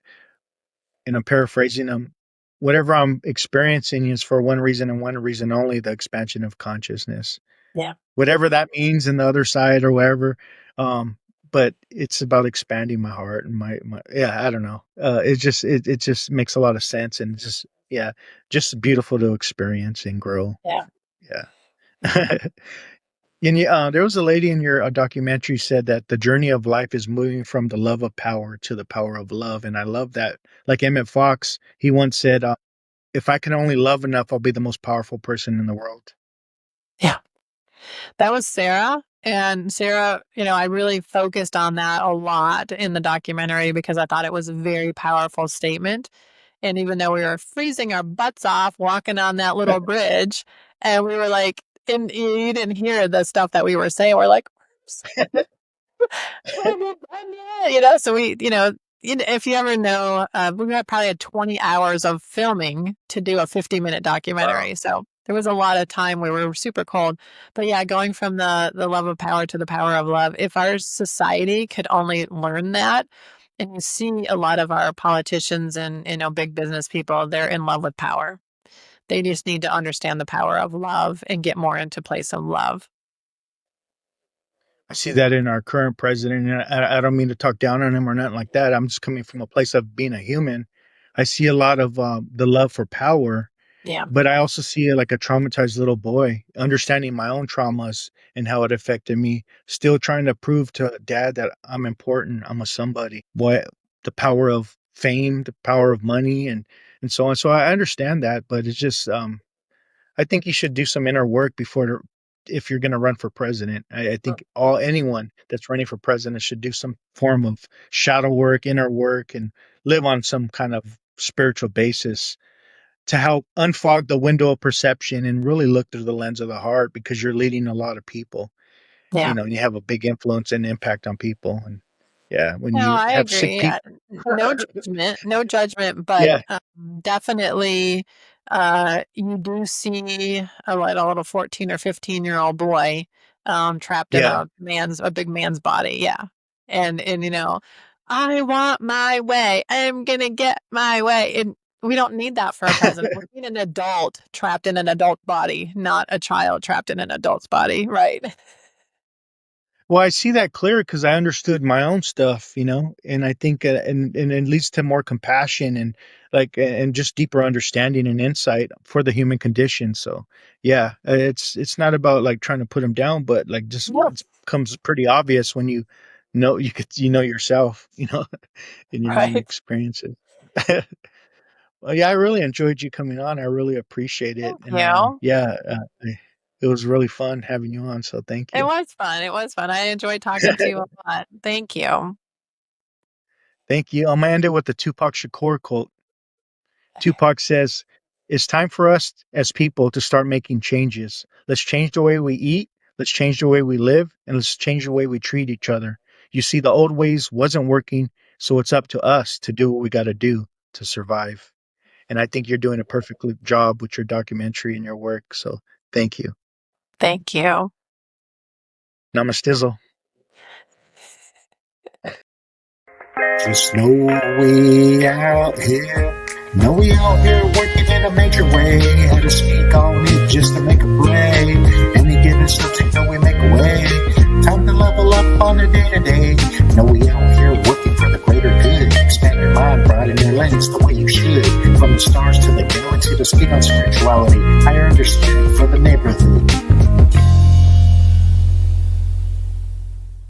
and I'm paraphrasing him, whatever I'm experiencing is for one reason and one reason only, the expansion of consciousness. Yeah. Whatever that means in the other side or whatever. But it's about expanding my heart and my I don't know. It just makes a lot of sense, and just beautiful to experience and grow. Yeah. Yeah. And there was a lady in your documentary said that the journey of life is moving from the love of power to the power of love. And I love that. Like Emmett Fox, he once said, if I can only love enough, I'll be the most powerful person in the world. Yeah. That was Sarah. And Sarah, I really focused on that a lot in the documentary because I thought it was a very powerful statement. And even though we were freezing our butts off walking on that little bridge, and we were like, and you didn't hear the stuff that we were saying. We're like, so we, if you ever know, we probably had 20 hours of filming to do a 50-minute documentary. Wow. So there was a lot of time where we were super cold. But yeah, going from the love of power to the power of love, if our society could only learn that, and you see a lot of our politicians and, big business people, they're in love with power. They just need to understand the power of love and get more into place of love. I see that in our current president, and I don't mean to talk down on him or nothing like that. I'm just coming from a place of being a human. I see a lot of the love for power. Yeah. But I also see it like a traumatized little boy, understanding my own traumas and how it affected me, still trying to prove to dad that I'm important, I'm a somebody. Boy, the power of fame, the power of money, and so on. So I understand that, but it's just I think you should do some inner work if you're going to run for president. I think anyone that's running for president should do some form of shadow work, inner work, and live on some kind of spiritual basis to help unfog the window of perception and really look through the lens of the heart, because you're leading a lot of people. Yeah. And you have a big influence and impact on people. And when no, you I have agree. sick people. No judgment, but definitely you do see a little 14 or 15-year-old boy trapped in a big man's body. Yeah. And I want my way. I'm going to get my way. And we don't need that for a president. We need an adult trapped in an adult body, not a child trapped in an adult's body. Right. Well, I see that clear because I understood my own stuff, and I think, and it leads to more compassion and and just deeper understanding and insight for the human condition. So, it's not about like trying to put them down, but like just it becomes pretty obvious when you know yourself, in your own experiences. Well, I really enjoyed you coming on. I really appreciate it. Thank And it was really fun having you on. So thank you. It was fun. It was fun. I enjoyed talking to you a lot. Thank you. Thank you. I'm going to end it with the Tupac Shakur quote. Tupac says, "It's time for us as people to start making changes. Let's change the way we eat. Let's change the way we live. And let's change the way we treat each other. You see, the old ways wasn't working. So it's up to us to do what we got to do to survive." And I think you're doing a perfect job with your documentary and your work. So thank you. Thank you. Namastizzle. Just know we out here. Know we out here working in a major way. Had to speak on it just to make a play. Any given subject, know we make a way. Time to level up on the day-to-day. Know we out here working for the greater good. Expand your mind, broaden your lens the way you should. From the stars to the galaxy to speak on spirituality. Higher understanding for the neighborhood.